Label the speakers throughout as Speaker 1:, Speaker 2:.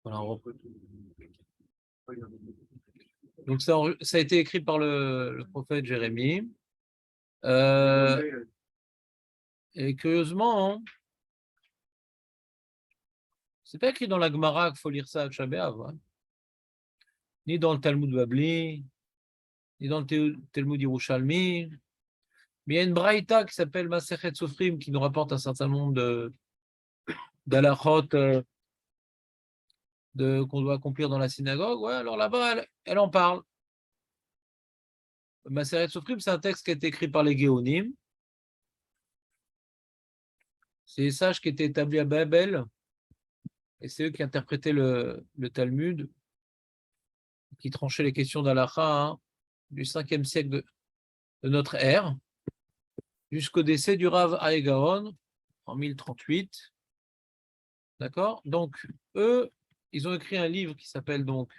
Speaker 1: Voilà, donc ça a été écrit par le prophète Jérémie. Et curieusement, hein, c'est pas écrit dans la Gemara qu'il faut lire ça à Tisha B'Av, hein, ni dans le Talmud Babli, ni dans le Talmud Yerushalmi. Mais il y a une braïta qui s'appelle Masechet Sofrim qui nous rapporte un certain nombre d'halachot qu'on doit accomplir dans la synagogue. Ouais, alors là-bas, elle en parle. Masechet Sofrim, c'est un texte qui a été écrit par les Géonim. C'est les sages qui étaient établis à Babel. Et c'est eux qui interprétaient le Talmud, qui tranchaient les questions d'halakha, hein, du 5e siècle de notre ère, jusqu'au décès du Rav Haïgaon en 1038. D'accord? Donc, eux, ils ont écrit un livre qui s'appelle donc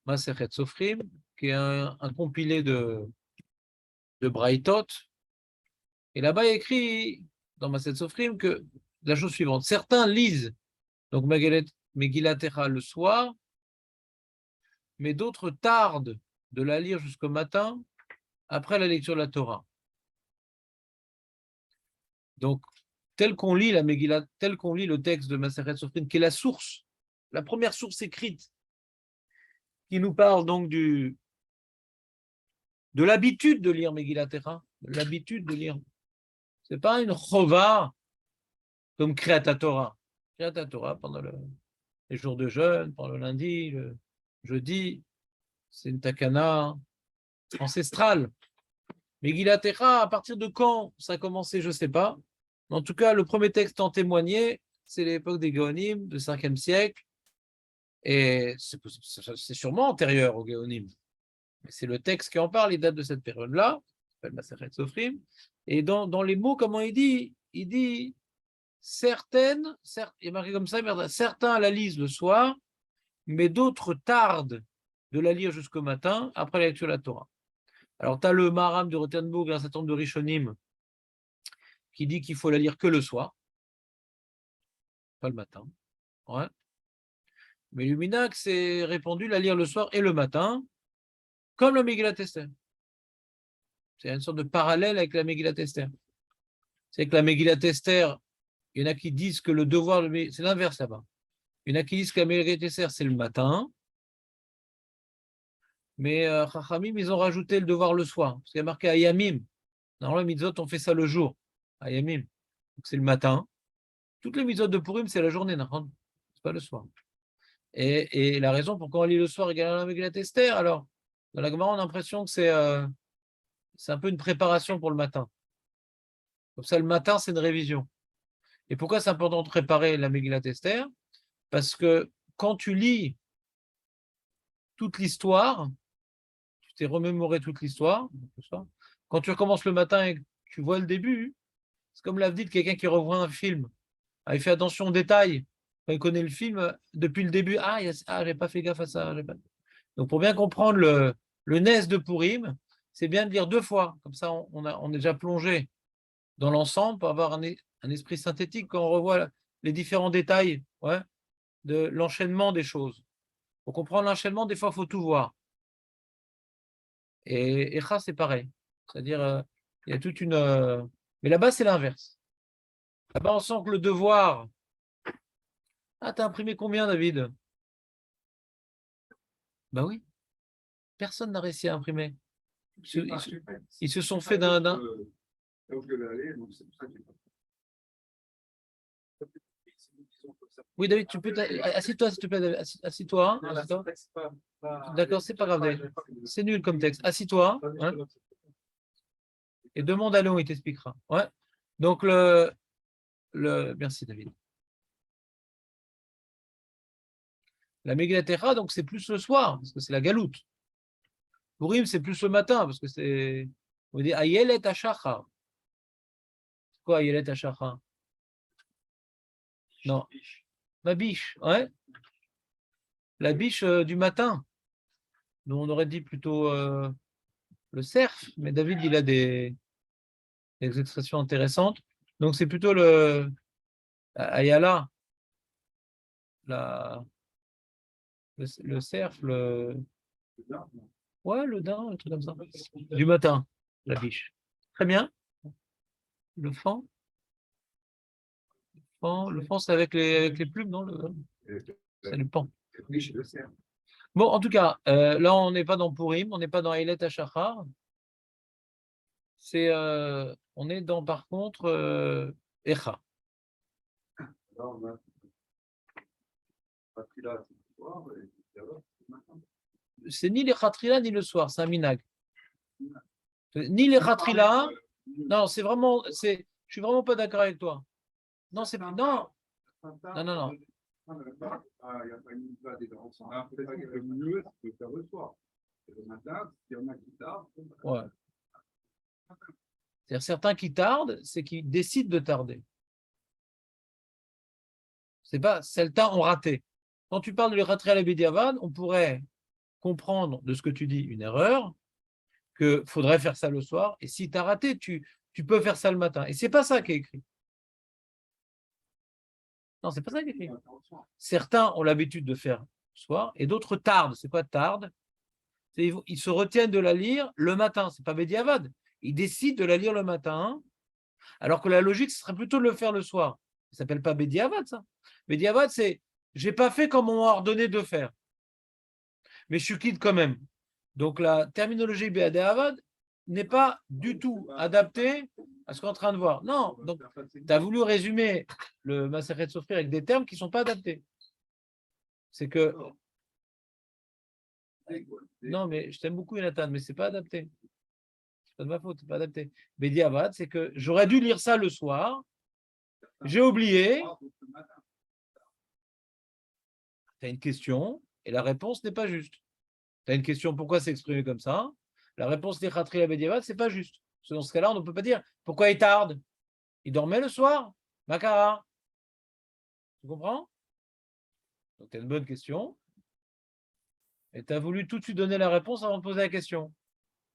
Speaker 1: Masechet Sofrim, qui est un compilé de Braïtot. Et là-bas, il est écrit dans Masechet Sofrim que la chose suivante. Certains lisent donc Megillat Echa le soir, mais d'autres tardent de la lire jusqu'au matin après la lecture de la Torah. Donc, tel qu'on lit la Megillah, tel qu'on lit le texte de Masechet Sofrim, qui est la source, la première source écrite, qui nous parle donc de l'habitude de lire Megillat Echa, de l'habitude de lire. C'est pas une chova comme Kriyat Torah. Kriyat Torah pendant les jours de jeûne, pendant le lundi, le jeudi, c'est une takana ancestrale. Megillat Echa, à partir de quand ça a commencé, je ne sais pas. En tout cas, le premier texte en témoignait, c'est l'époque des Géonim, du 5e siècle. Et c'est sûrement antérieur aux Géonim. Mais c'est le texte qui en parle, il date de cette période-là, s'appelle Masechet Sofrim. Et dans les mots, comment il dit certaines, il est marqué comme ça, certains la lisent le soir, mais d'autres tardent de la lire jusqu'au matin, après la lecture de la Torah. Alors, tu as le Maharam de Rothenburg, un certain nombre de Rishonim, qui dit qu'il faut la lire que le soir, pas le matin. Ouais. Mais Luminac s'est répandu la lire le soir et le matin, comme le Megillat Esther. C'est une sorte de parallèle avec la Megillat Esther. C'est que la Megillat Esther, il y en a qui disent que le devoir, c'est l'inverse là-bas. Il y en a qui disent que la Megillat Esther, c'est le matin, mais Chachamim, ils ont rajouté le devoir le soir, parce qu'il y a marqué Ayamim. Normalement, les mitzvot, on fait ça le jour, Ayamim. Donc c'est le matin. Toutes les mitzvot de Purim, c'est la journée, c'est pas le soir. Et la raison pourquoi on lit le soir égale à la Megillat Esther, alors, dans la Gemara, on a l'impression que c'est un peu une préparation pour le matin. Comme ça, le matin, c'est une révision. Et pourquoi c'est important de préparer la Megillat Esther? Parce que quand tu lis toute l'histoire, tu t'es remémoré toute l'histoire, quand tu recommences le matin et que tu vois le début, c'est comme l'a dit quelqu'un qui revoit un film. Il fait attention aux détails. Quand il connaît le film, depuis le début, j'ai pas fait gaffe à ça. Donc, pour bien comprendre le Nes de Purim, c'est bien de lire 2 fois. Comme ça, on est déjà plongé dans l'ensemble pour avoir un esprit synthétique quand on revoit les différents détails, ouais, de l'enchaînement des choses. Pour comprendre l'enchaînement, des fois, il faut tout voir. Et Echa, c'est pareil. C'est-à-dire, il y a toute une. Mais là-bas, c'est l'inverse. Là-bas, on sent que le devoir. Ah, t'as imprimé combien, David? Ben oui. Personne n'a réussi à imprimer. Ils se sont fait d'un. Oui, David, tu peux. Assieds-toi, s'il te plaît. Assieds-toi. D'accord, c'est pas grave. C'est nul comme texte. Assis-toi. Hein, et demande à Léon, il t'expliquera. Ouais. Donc, merci, David. La Megillat Echa, donc c'est plus le soir, parce que c'est la galoute. Purim, c'est plus le matin, parce que c'est. On dit Ayelet Hashachar. C'est quoi Ayelet Hashachar? Non. La biche, ouais. La biche du matin. Nous, on aurait dit plutôt le cerf, mais David, il a des expressions intéressantes. Donc, c'est plutôt le Ayala, la Le cerf, ouais, le daim, un truc comme ça. Du matin, la biche. Très bien. Le faon. Le faon, c'est avec les plumes, non? C'est le pan. Bon, en tout cas, là, on n'est pas dans Purim, on n'est pas dans Eilet HaShachar. On est dans, par contre, Echa. C'est ni les Khatrila ni le soir, c'est un minag. Ni les Khatrila. Non, c'est vraiment. Je suis vraiment pas d'accord avec toi. Non, c'est pas. Non. Non, non, non.
Speaker 2: Il n'y a pas une différence. Le mieux, c'est de faire le soir. Le matin, s'il y en a qui tardent.
Speaker 1: Ouais. C'est-à-dire, certains qui tardent, c'est qu'ils décident de tarder. C'est pas, certains ont raté. Quand tu parles de l'Eratri à la Bediavad, on pourrait comprendre de ce que tu dis une erreur, qu'il faudrait faire ça le soir, et si tu as raté, tu peux faire ça le matin. Et c'est pas ça qui est écrit. Non, c'est pas ça qui est écrit. Certains ont l'habitude de faire le soir, et d'autres tardent. C'est quoi tardent? Ils se retiennent de la lire le matin. C'est pas Bediavad. Ils décident de la lire le matin, alors que la logique, ce serait plutôt de le faire le soir. Ça s'appelle pas Bediavad, ça. Bediavad, c'est j'ai pas fait comme on m'a ordonné de faire, mais je suis quitte quand même. Donc la terminologie Bediavad n'est pas du tout adaptée à ce qu'on est en train de voir. Non, donc tu as voulu résumer le Masechet Sofrim avec des termes qui ne sont pas adaptés. C'est que. Non, mais je t'aime beaucoup, Jonathan, mais c'est pas adapté. C'est pas de ma faute, c'est pas adapté. Bediavad, c'est que j'aurais dû lire ça le soir, j'ai oublié. Tu as une question et la réponse n'est pas juste. Tu as une question, pourquoi c'est exprimé comme ça? La réponse des Khatri à Bediavad, c'est pas juste. Dans ce cas-là, on ne peut pas dire pourquoi il tarde. Il dormait le soir, Makara. Tu comprends? Donc, tu as une bonne question. Et tu as voulu tout de suite donner la réponse avant de poser la question.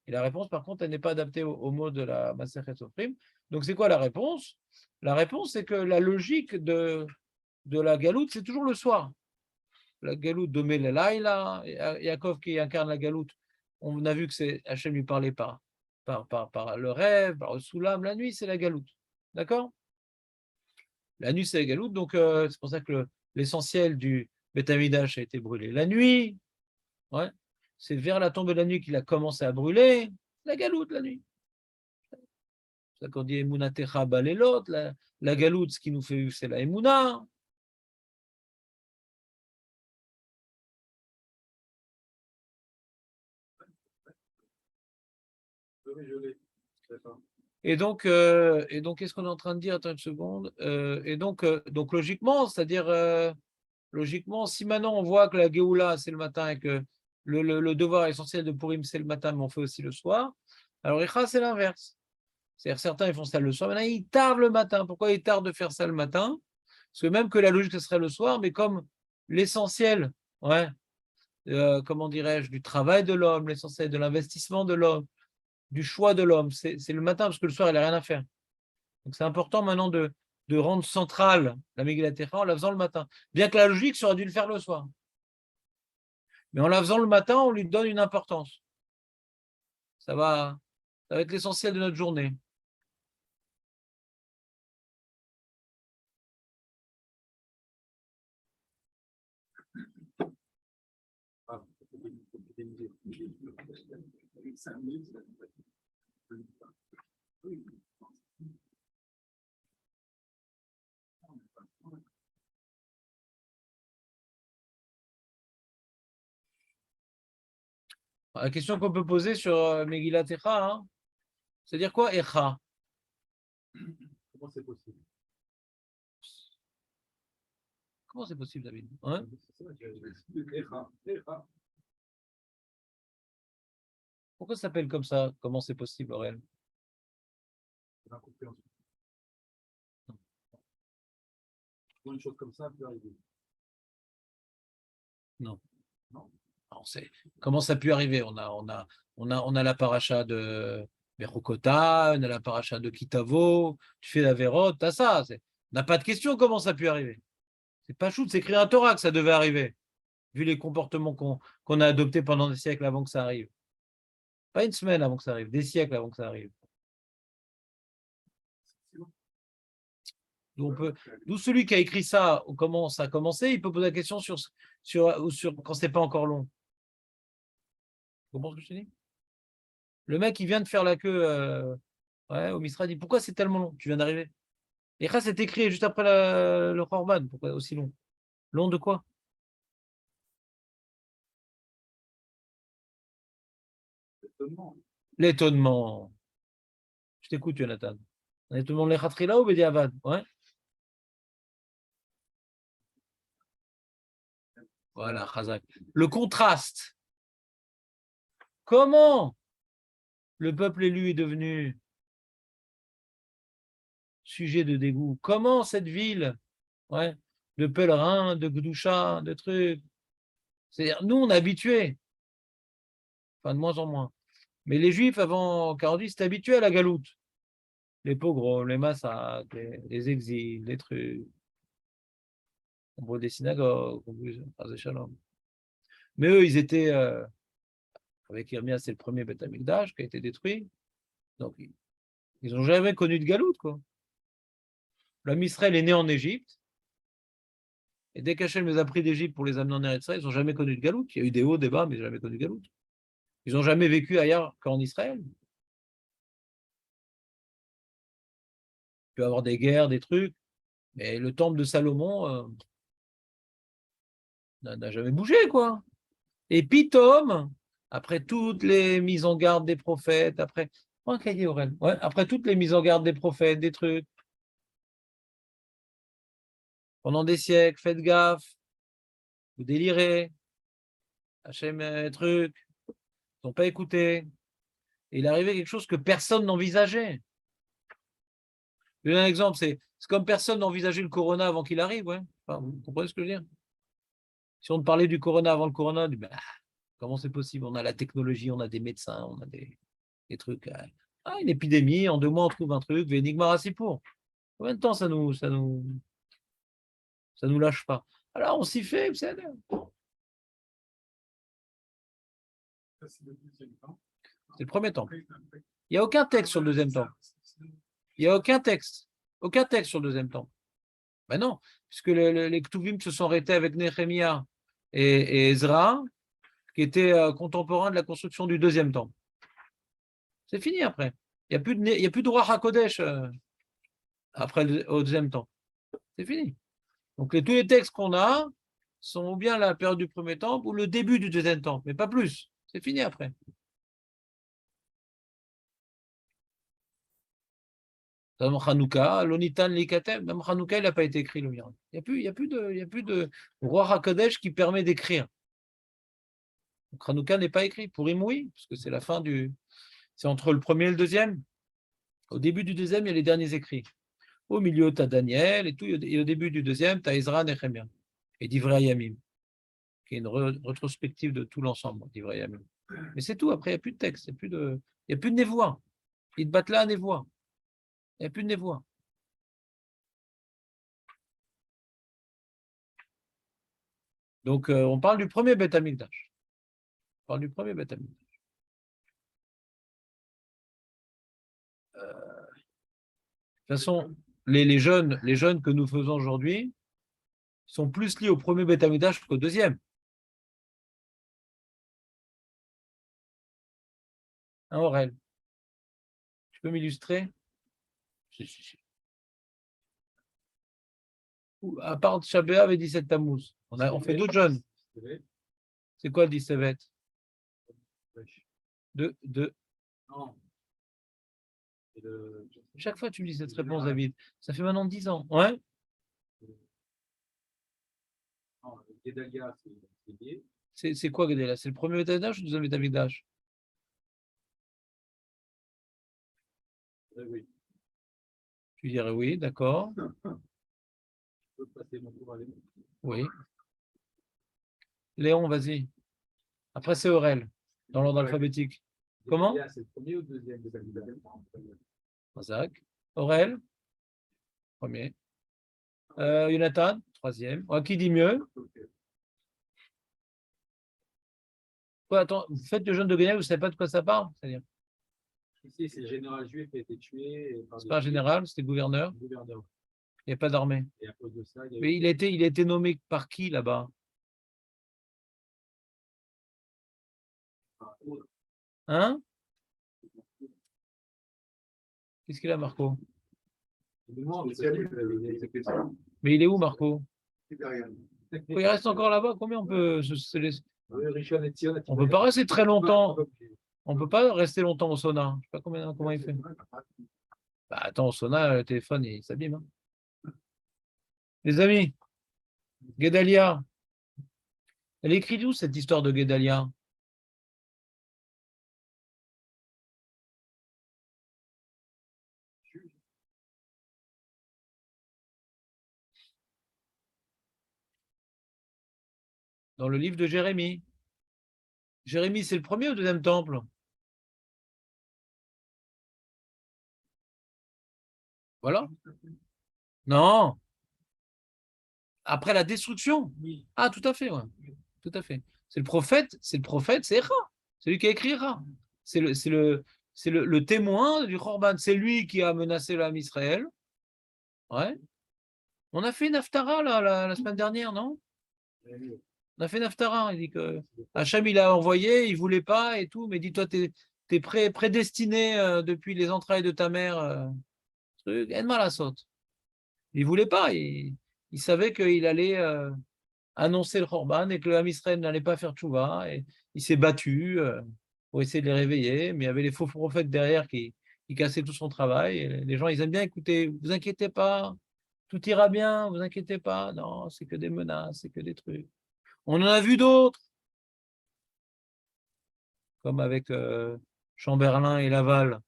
Speaker 1: Et la réponse, par contre, elle n'est pas adaptée au mot de la Masechet Sofrim. Donc, c'est quoi la réponse? La réponse, c'est que la logique de la galoute, c'est toujours le soir. La galoute de Laïla, Yaakov qui incarne la galoute, on a vu que c'est Hachem lui parlait par le rêve, par le soulam. La nuit, c'est la galoute. D'accord? La nuit, c'est la galoute. Donc, c'est pour ça que l'essentiel du Beth Amikdash a été brûlé. La nuit, ouais, c'est vers la tombe de la nuit qu'il a commencé à brûler. La galoute, la nuit. C'est ça qu'on dit Emunatecha balelot. La galoute, ce qui nous fait vivre, c'est la Emuna. Et donc, qu'est-ce qu'on est en train de dire? Attends une seconde. Donc logiquement, c'est-à-dire, logiquement, si maintenant on voit que la Géoula, c'est le matin et que le devoir essentiel de Purim, c'est le matin, mais on fait aussi le soir, alors Icha, c'est l'inverse. C'est-à-dire, certains, ils font ça le soir, maintenant, ils tardent le matin. Pourquoi ils tardent de faire ça le matin? Parce que même que la logique, ce serait le soir, mais comme l'essentiel, ouais, comment dirais-je, du travail de l'homme, l'essentiel de l'investissement de l'homme, du choix de l'homme, c'est le matin, parce que le soir, il n'a rien à faire. Donc c'est important maintenant de rendre centrale la Megillat Echa en la faisant le matin. Bien que la logique, ça aurait dû le faire le soir. Mais en la faisant le matin, on lui donne une importance. Ça va être l'essentiel de notre journée. La question qu'on peut poser sur Megillat Echa, hein, c'est-à-dire quoi Echa?
Speaker 2: Comment c'est possible?
Speaker 1: Comment c'est possible, David? Hein? Pourquoi ça s'appelle comme ça? Comment c'est possible, Aurel?
Speaker 2: Une chose comme ça peut arriver.
Speaker 1: Non. Non. Comment ça a pu arriver? On a la paracha de Berukota, on a la paracha de Kitavo, tu fais la Vérot, t'as ça. On n'a pas de question comment ça a pu arriver. C'est pas chou, c'est écrit un Torah que ça devait arriver. vu les comportements qu'on a adoptés pendant des siècles avant que ça arrive. Pas une semaine avant que ça arrive, des siècles avant que ça arrive. D'où celui qui a écrit ça, comment ça a commencé, il peut poser la question sur quand c'est pas encore long. Tu comprends ce que je te dis? Le mec, il vient de faire la queue au Misra, dit pourquoi c'est tellement long? Tu viens d'arriver. Et ça, c'est écrit juste après le Korban. Pourquoi aussi long? Long de quoi? L'étonnement. Je t'écoute, Jonathan. L'étonnement de l'Echatrila ou Bediavad? Ouais. Voilà, Chazak. Le contraste. Comment le peuple élu est devenu sujet de dégoût? Comment cette ville, ouais, de pèlerins, de Gdoucha, de trucs. C'est-à-dire, nous, on est habitués. Enfin, de moins en moins. Mais les Juifs, avant 48, c'était habitués à la galoute. Les pogroms, les massacres, les exils, les trucs. On voit des synagogues, on voit des shalom. Mais eux, ils étaient, avec Irmia, c'est le premier Beth Amikdash qui a été détruit. Donc, ils n'ont jamais connu de galoute, quoi. L'homme Israël est né en Égypte. Et dès qu'Hachem les a pris d'Égypte pour les amener en Eretz Israël, ils n'ont jamais connu de galoute. Il y a eu des hauts, des bas, mais ils n'ont jamais connu de galoute. Ils n'ont jamais vécu ailleurs qu'en Israël. Il peut y avoir des guerres, des trucs. Mais le temple de Salomon n'a jamais bougé, quoi. Et Pitom, après toutes les mises en garde des prophètes, après. Oh, un cahier, Aurel. Ouais, après toutes les mises en garde des prophètes, des trucs. Pendant des siècles, faites gaffe. Vous délirez. Hachem, truc. Ils n'ont pas écouté. Et il est arrivé quelque chose que personne n'envisageait. Je donne un exemple, c'est comme personne n'envisageait le corona avant qu'il arrive, ouais. Enfin, vous comprenez ce que je veux dire? Si on te parlait du corona avant le corona, on dit, bah, comment c'est possible? On a la technologie, on a des médecins, on a des trucs. Une épidémie, en 2 mois, on trouve un truc, Vénigmar pour. Combien de temps ça nous lâche pas? Alors, on s'y fait, c'est le premier temps. Il n'y a aucun texte sur le deuxième temps. Il n'y a aucun texte. Aucun texte sur le deuxième temps. Ben non, puisque les Ktuvim se sont arrêtés avec Nehemiah et Ezra, qui étaient contemporains de la construction du deuxième temple. C'est fini après. Il n'y a plus de Ruach HaKodesh après au deuxième temple. C'est fini. Donc tous les textes qu'on a sont ou bien la période du premier temple ou le début du deuxième temple, mais pas plus. C'est fini après. Même Hanouka, l'Onitan Likatem, même Hanouka, il n'a pas été écrit le miracle. Il n'y a plus de Ruach HaKodesh qui permet d'écrire. Donc Hanouka n'est pas écrit. Pour oui, parce que c'est la fin du. C'est entre le premier et le deuxième. Au début du deuxième, il y a les derniers écrits. Au milieu, tu as Daniel et tout. Et au début du deuxième, tu as Ezra, Nehemia et Divrei Yamim, qui est une rétrospective de tout l'ensemble, Divrei Yamim. Mais c'est tout. Après, il n'y a plus de texte, il n'y a plus de névoie. Ils te battent là à névoie. Il n'y a plus de névoie. Donc, on parle du premier Beth Amikdash. On parle du premier Beth Amikdash. De toute façon, les jeunes que nous faisons aujourd'hui sont plus liés au premier Beth Amikdash qu'au deuxième. Hein, Aurel? Tu peux m'illustrer? Si. À part Shabbat et 17 Tammuz. On fait d'autres jeunes. C'est quoi le 17? De. Chaque fois, tu me dis cette réponse, David. Ça fait maintenant 10 ans. Ouais? C'est quoi, Gedela? C'est le premier Betamikdash ou le deuxième Betamikdash? Oui. Tu dirais oui, d'accord. Oui. Léon, vas-y. Après, c'est Aurel, dans l'ordre alphabétique. Comment? C'est le premier ou le deuxième? Zach. Aurel, premier. Jonathan, troisième. Qui dit mieux? Quoi, attends, vous faites le jeûne de Guédalия, vous ne savez pas de quoi ça parle? C'est-à-dire,
Speaker 3: Ici, c'est le général juif qui a été tué par
Speaker 1: c'est pas un général, c'était le gouverneur.
Speaker 3: le gouverneur.
Speaker 1: Il n'y a pas d'armée.
Speaker 3: Et à cause de ça, il y a
Speaker 1: Mais
Speaker 3: eu
Speaker 1: il a été nommé par qui là-bas? Hein? Qu'est-ce qu'il a, Marco?
Speaker 3: Je me demande,
Speaker 2: Spécialiste de ces questions.
Speaker 1: Mais il est où, Marco?
Speaker 2: Sibérienne.
Speaker 1: Il reste encore là-bas? Combien on peut se laisser?
Speaker 3: Richard et Tion,
Speaker 1: On peut pas rester très longtemps. On peut pas rester longtemps au sauna. Je sais pas comment il fait. Bah, attends, au sauna, le téléphone, il s'abîme. Hein. Les amis, Guédalia. Elle écrit d'où cette histoire de Guédalia? Dans le livre de Jérémie. Jérémie, c'est le premier ou le deuxième temple? Voilà. Non. Après la destruction. Ah, tout à fait, ouais. Tout à fait. C'est le prophète, c'est Echa. C'est lui qui a écrit Echa. C'est le témoin du Khorban. C'est lui qui a menacé l'âme Israël. Ouais. On a fait une Haftara la semaine dernière, non? On a fait une Haftara. Il dit que Hachem, il a envoyé, il ne voulait pas et tout, mais dis-toi, tu es prédestiné depuis les entrailles de ta mère. Truc, en mal à saute. Il ne voulait pas. Il savait qu'il allait annoncer le Khorban et que l'âme Israël n'allait pas faire tchouva. Et il s'est battu pour essayer de les réveiller, mais il y avait les faux prophètes derrière qui cassaient tout son travail. Et les gens, ils aiment bien écouter. Vous inquiétez pas, tout ira bien, vous inquiétez pas. Non, c'est que des menaces, c'est que des trucs. On en a vu d'autres, comme avec Chamberlain et Laval,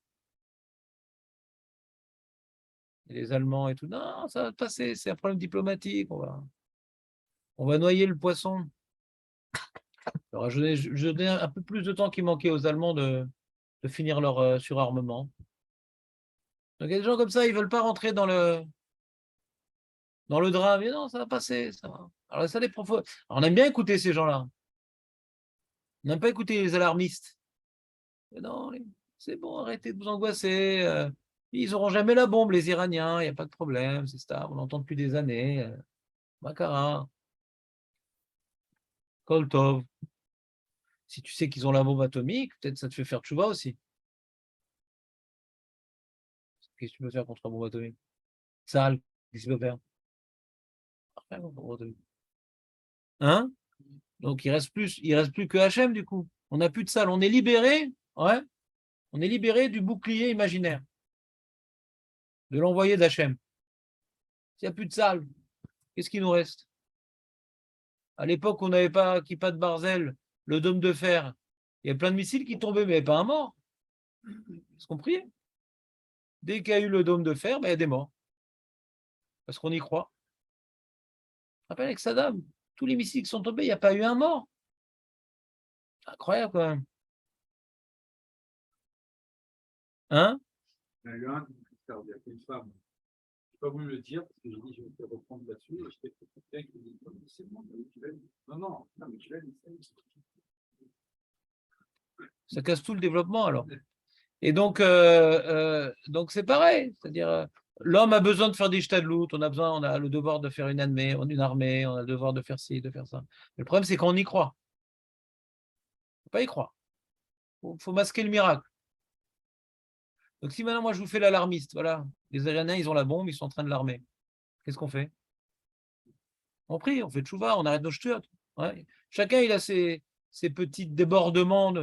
Speaker 1: et les Allemands et tout. Non, ça va passer, c'est un problème diplomatique. On va noyer le poisson. Alors, je donnais un peu plus de temps qu'il manquait aux Allemands de finir leur surarmement. Donc il y a des gens comme ça, ils ne veulent pas rentrer dans le drame. Mais non, ça va passer. Ça va. Alors ça, Alors, on aime bien écouter ces gens-là. On n'aime pas écouter les alarmistes. Mais non, c'est bon, arrêtez de vous angoisser. Ils n'auront jamais la bombe, les Iraniens, il n'y a pas de problème, c'est stable, on l'entend depuis des années. Makara, Koltov. Si tu sais qu'ils ont la bombe atomique, peut-être ça te fait faire tchouva aussi. Qu'est-ce que tu peux faire contre la bombe atomique? Sale, qu'est-ce que tu peux faire? Rien contre la bombe atomique. Hein? Donc il reste plus que HM du coup. On n'a plus de salle, on est libéré, ouais, on est libéré du bouclier imaginaire, de l'envoyé d'HM. S'il n'y a plus de salle, qu'est-ce qui nous reste? À l'époque, on n'avait pas Kippa de Barzel, le dôme de fer. Il y a plein de missiles qui tombaient, mais il n'y avait pas un mort. Vous compris? Dès qu'il y a eu le dôme de fer, ben, il y a des morts. Parce qu'on y croit. Je rappelle avec Saddam, tous les missiles qui sont tombés, il n'y a pas eu un mort. Incroyable quand même. Hein?
Speaker 2: Il y en a eu un qui a une femme.
Speaker 3: Je n'ai pas voulu le dire parce que j'ai dit je vais te reprendre là-dessus. Et je t'ai fait bien qu'il dit c'est bon, non, mais tu l'as dit.
Speaker 1: Ça casse tout le développement alors. Et donc c'est pareil. C'est-à-dire, l'homme a besoin de faire des shtadlout, on a le devoir de faire une armée, on a le devoir de faire ci, de faire ça. Mais le problème, c'est qu'on y croit. Il ne faut pas y croire. Il faut masquer le miracle. Donc si maintenant, moi, je vous fais l'alarmiste, voilà, les Iraniens, ils ont la bombe, ils sont en train de l'armer. Qu'est-ce qu'on fait? On prie, on fait tchouva, on arrête nos ch'tiotes. Ouais. Chacun, il a ses petits débordements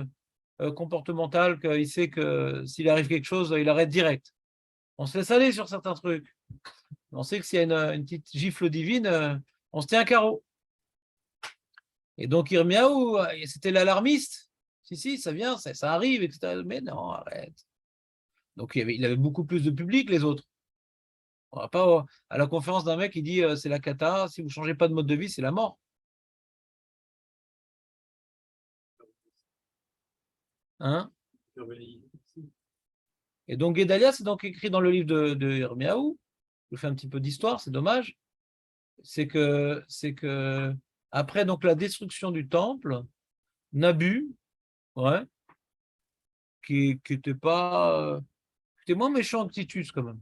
Speaker 1: comportementaux, qu'il sait que s'il arrive quelque chose, il arrête direct. On se laisse aller sur certains trucs. On sait que s'il y a une petite gifle divine, on se tient un carreau. Et donc Irmiaou, c'était l'alarmiste. Si, ça vient, ça arrive, etc. Mais non, arrête. Donc il avait beaucoup plus de public, les autres. On va pas à la conférence d'un mec qui dit c'est la cata, si vous ne changez pas de mode de vie, c'est la mort. Hein? Et donc Guédalia, c'est donc écrit dans le livre de Irmiaou. Je vous fais un petit peu d'histoire, c'est dommage. C'est que après donc la destruction du temple, Nabu, Ouais, qui était pas, qui était moins méchant que Titus quand même.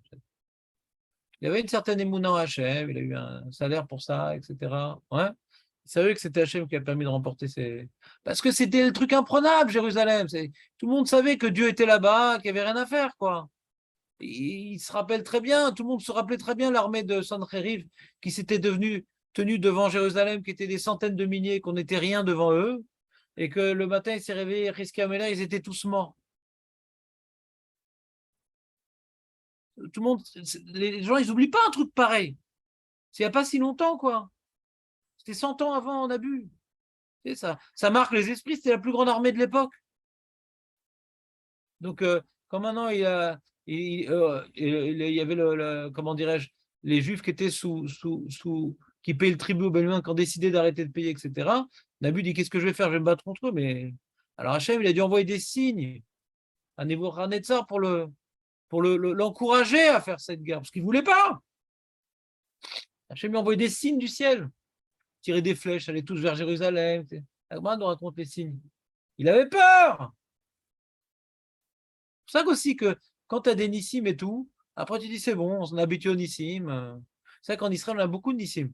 Speaker 1: Il y avait une certaine émouna en Hachem, il a eu un salaire pour ça, etc. Ouais. Il savait que c'était Hachem qui a permis de remporter ces. Parce que c'était le truc imprenable, Jérusalem. Tout le monde savait que Dieu était là-bas, qu'il n'y avait rien à faire, quoi. Il se rappelle très bien, tout le monde se rappelait très bien l'armée de Sancheriv qui s'était tenue devant Jérusalem, qui était des centaines de milliers, qu'on n'était rien devant eux, et que le matin, il s'est réveillé, Hiskiah, ils étaient tous morts. Tout le monde, les gens, ils n'oublient pas un truc pareil. C'est il n'y a pas si longtemps, quoi. C'était 100 ans avant en abus. Ça marque les esprits, c'était la plus grande armée de l'époque. Donc, quand maintenant il y avait comment dirais-je, les Juifs qui étaient qui payaient le tribut aux Babyloniens, qui ont décidé d'arrêter de payer, etc. Nabu dit qu'est-ce que je vais faire? Je vais me battre contre eux. Mais alors Hachem, il a dû envoyer des signes à Nebuchadnezzar pour l'encourager à faire cette guerre, parce qu'il ne voulait pas. Hachem lui a envoyé des signes du ciel, tirer des flèches, aller tous vers Jérusalem. Agman nous raconte les signes. Il avait peur. C'est pour ça aussi que quand tu as des nissim et tout, après tu dis c'est bon, on s'est habitué aux nissim. C'est vrai qu'en Israël, on a beaucoup de nissim.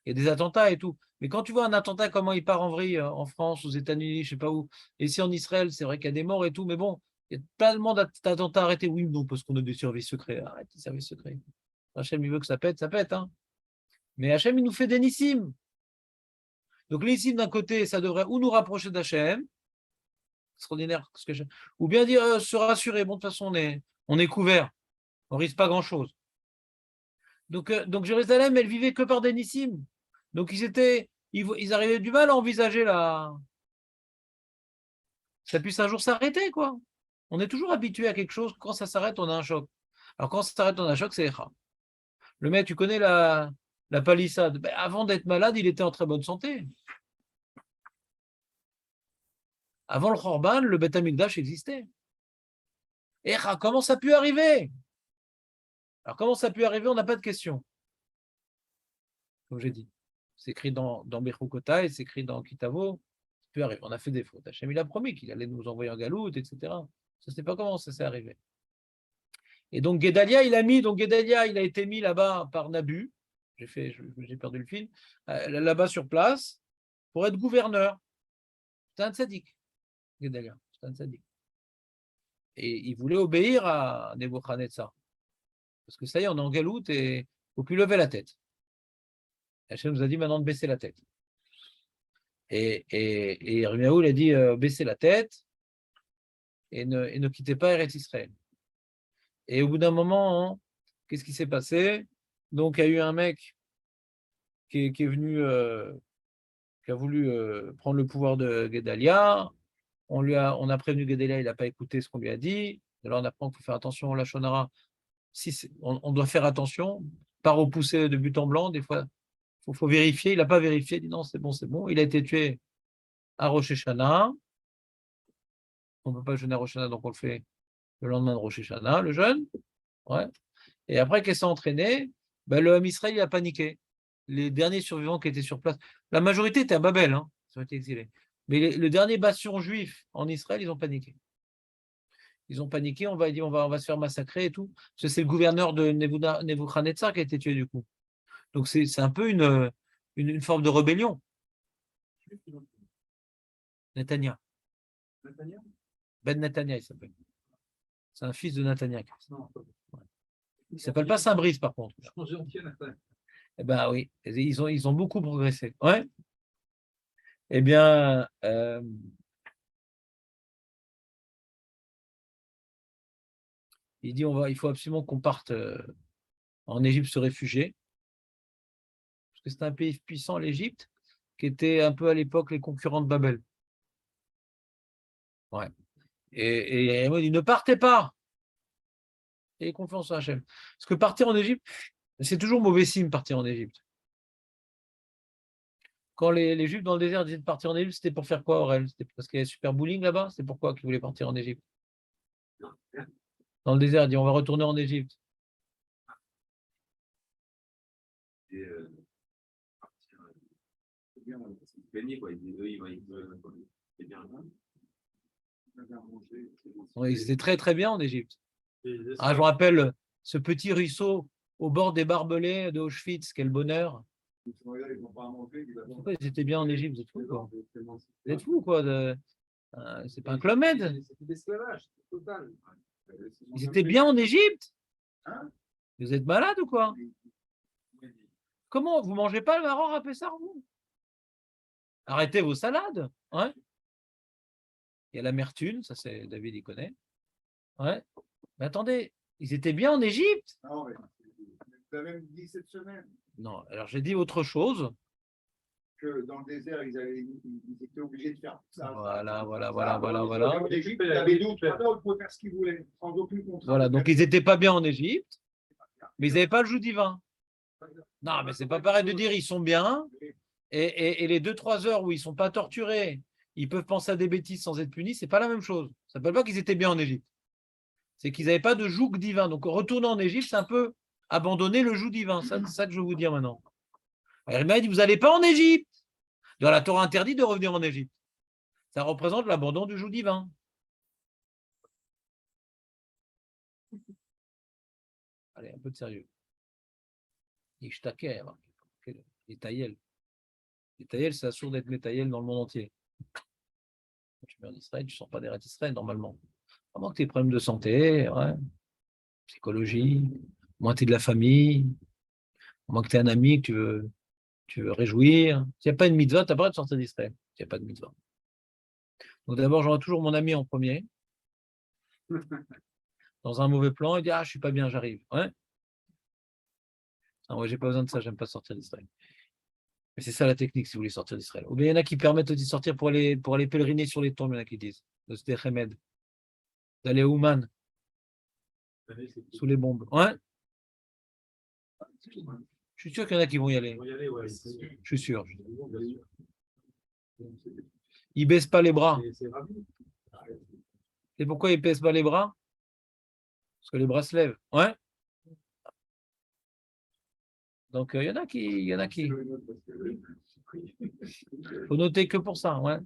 Speaker 1: Il y a des attentats et tout. Mais quand tu vois un attentat, comment il part en vrille en France, aux États-Unis, je ne sais pas où, et ici en Israël, c'est vrai qu'il y a des morts et tout, mais bon, il y a tellement d'attentats arrêtés. Oui, non, parce qu'on a des services secrets. Arrête les services secrets. Hachem, il veut que ça pète, ça pète. Hein. Mais Hachem, il nous fait des nissim. Donc les nissim, d'un côté, ça devrait ou nous rapprocher d'Hachem, extraordinaire, ou bien dire se rassurer, bon, de toute façon, on est couvert. On risque pas grand-chose. Donc Jérusalem, elle vivait que par des nissim. Donc ils arrivaient du mal à envisager ça puisse un jour s'arrêter, quoi. On est toujours habitué à quelque chose. Quand ça s'arrête, on a un choc. Alors quand ça s'arrête, on a un choc, c'est Echa. Le mec, tu connais la palissade. Ben, avant d'être malade, il était en très bonne santé. Avant le Khorban, le Beth Amikdash existait. Echa, comment ça a pu arriver? Alors comment ça a pu arriver? On n'a pas de question. Comme j'ai dit. C'est écrit dans Bechukota et c'est écrit dans Kitavo. Ça peut arriver. On a fait des fautes. Hachem, il a promis qu'il allait nous envoyer en galoute, etc. Ça ne sait pas comment ça s'est arrivé. Et donc Guédalia, il a été mis là-bas par Nabu. J'ai perdu le fil. Là-bas sur place pour être gouverneur. C'est un tzaddik, Guédalia. C'est un tzaddik. Et il voulait obéir à Nebuchadnezzar. Parce que ça y est, on est en galoute et il ne faut plus lever la tête. Hachem nous a dit maintenant de baisser la tête. Et Yirmiyahu, il a dit baissez la tête et ne quittez pas Eretz Israël. Et au bout d'un moment, hein, qu'est-ce qui s'est passé? Donc, il y a eu un mec qui est venu, qui a voulu prendre le pouvoir de Guédalia. On a prévenu Guédalia, il n'a pas écouté ce qu'on lui a dit. Alors, on apprend qu'il faut faire attention à la Shonara. On doit faire attention, pas repousser de but en blanc. Des fois, il faut vérifier. Il n'a pas vérifié. Il dit non, c'est bon, c'est bon. Il a été tué à Rosh Hashanah. On ne peut pas jeûner à Rosh Hashanah, donc on le fait le lendemain de Rosh Hashanah, le jeûne. Ouais. Et après qu'elle s'est entraînée, ben, le Ham Israël a paniqué. Les derniers survivants qui étaient sur place, la majorité était à Babel, hein, ils ont été exilés. Mais le dernier bastion juif en Israël, ils ont paniqué. Ils ont paniqué, on va se faire massacrer et tout. Parce que c'est le gouverneur de Nebuchadnezzar qui a été tué du coup. Donc c'est un peu une forme de rébellion. Netanya. Ben Netanya, il s'appelle. C'est un fils de Netanya. Il ne s'appelle pas Saint-Brice, par contre. Eh ben oui, ils ont beaucoup progressé. Ouais. Eh bien, il dit il faut absolument qu'on parte en Égypte se réfugier. Parce que c'est un pays puissant, l'Égypte, qui était un peu à l'époque les concurrents de Babel. Ouais. Et il dit ne partez pas. Ayez confiance en Hachem. Parce que partir en Égypte, c'est toujours mauvais signe partir en Égypte. Quand les Juifs dans le désert disaient de partir en Égypte, c'était pour faire quoi, Aurel? C'était parce qu'il y avait super bowling là-bas? C'est pourquoi qu'ils voulaient partir en Égypte? Dans le désert, ils disent on va retourner en Égypte.
Speaker 2: Et partir, c'est bien, parce qu'ils se baignaient, quoi. Ils disaient, eux, ils vont bien.
Speaker 1: Ouais, ils étaient très très bien en Égypte.
Speaker 3: Et les
Speaker 1: Ah, je me rappelle ce petit ruisseau au bord des barbelés de Auschwitz, quel bonheur. Pourquoi ils étaient bien en Égypte, vous êtes fous, quoi. Vous êtes fous, quoi. C'est pas un Club Med.
Speaker 3: C'était l'esclavage total.
Speaker 1: Ils étaient bien en Égypte. Vous êtes malade ou quoi? Comment? Vous mangez pas le maror à Pessar, vous? Arrêtez vos salades. Ouais. Il y a l'amertume, ça c'est David, il connaît. Ouais. Mais attendez, ils étaient bien en Égypte?
Speaker 2: Non, mais vous avez même dit cette semaine
Speaker 1: Non, alors j'ai dit autre chose.
Speaker 2: que dans le désert, ils étaient obligés de faire ça.
Speaker 1: Voilà.
Speaker 2: En Égypte, il y avait 2 ou 3 heures, ils pouvaient faire ce qu'ils voulaient, sans aucune contrainte.
Speaker 1: Voilà, donc ils n'étaient pas bien en Égypte, mais ils n'avaient pas le joug divin. Non, mais c'est pas pareil de dire ils sont bien, et les 2-3 heures où ils ne sont pas torturés, ils peuvent penser à des bêtises sans être punis, c'est pas la même chose. Ça ne s'appelle pas qu'ils étaient bien en Égypte. C'est qu'ils n'avaient pas de joug divin. Donc retourner en Égypte, c'est un peu abandonner le joug divin. C'est ça que je veux vous dire maintenant. Alors, il m'a dit, vous n'allez pas en Égypte. Dans la Torah interdit de revenir en Égypte. Ça représente l'abandon du joug divin. Allez, un peu de sérieux. Ishtaker, les taïels. Les taïels, c'est assuré d'être métaïel dans le monde entier. Quand tu viens en Israël, tu ne sors pas d'Eretz Israël normalement. À moins que tu aies des problèmes de santé, ouais, psychologie, à moins que tu aies de la famille, à moins que tu aies un ami que tu veux réjouir. S'il n'y a pas une mitzvah, tu n'as pas le droit de sortir d'Israël. S'il n'y a pas de mitzvah. Donc d'abord, j'aurai toujours mon ami en premier. Dans un mauvais plan, il dit, ah, je ne suis pas bien, j'arrive. Ouais. Ah, ouais, j'ai pas besoin de ça, j'aime pas sortir d'Israël. Mais c'est ça la technique si vous voulez sortir d'Israël. Ou bien il y en a qui permettent de sortir pour aller pèleriner sur les tombes, il y en a qui disent. De Sdei Hamed. D'aller à Ouman, sous les bombes. Ouais. Je suis sûr qu'il y en a qui vont y aller. Je suis sûr. Ils baissent pas les bras. Et pourquoi ils baissent pas les bras? Parce que les bras se lèvent. Ouais. Donc il y en a qui. Faut noter que pour ça. Ouais.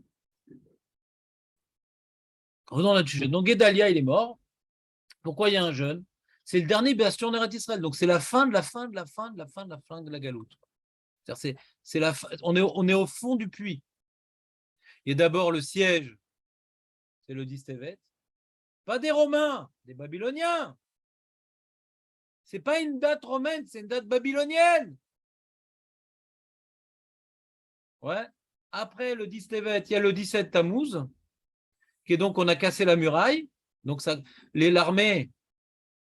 Speaker 1: Revenons là-dessus. Donc Guédalia, il est mort. Pourquoi il y a un jeûne? C'est le dernier bastion d'Eretz Israël. Donc c'est la fin de la galoute. C'est la fin. On est au fond du puits. Il y a d'abord le siège, c'est le Distevet. Pas des Romains, des Babyloniens. C'est pas une date romaine, c'est une date babylonienne. Ouais. Après le Distevet, il y a le 17 Tammuz, qui est donc on a cassé la muraille. Donc ça, l'armée.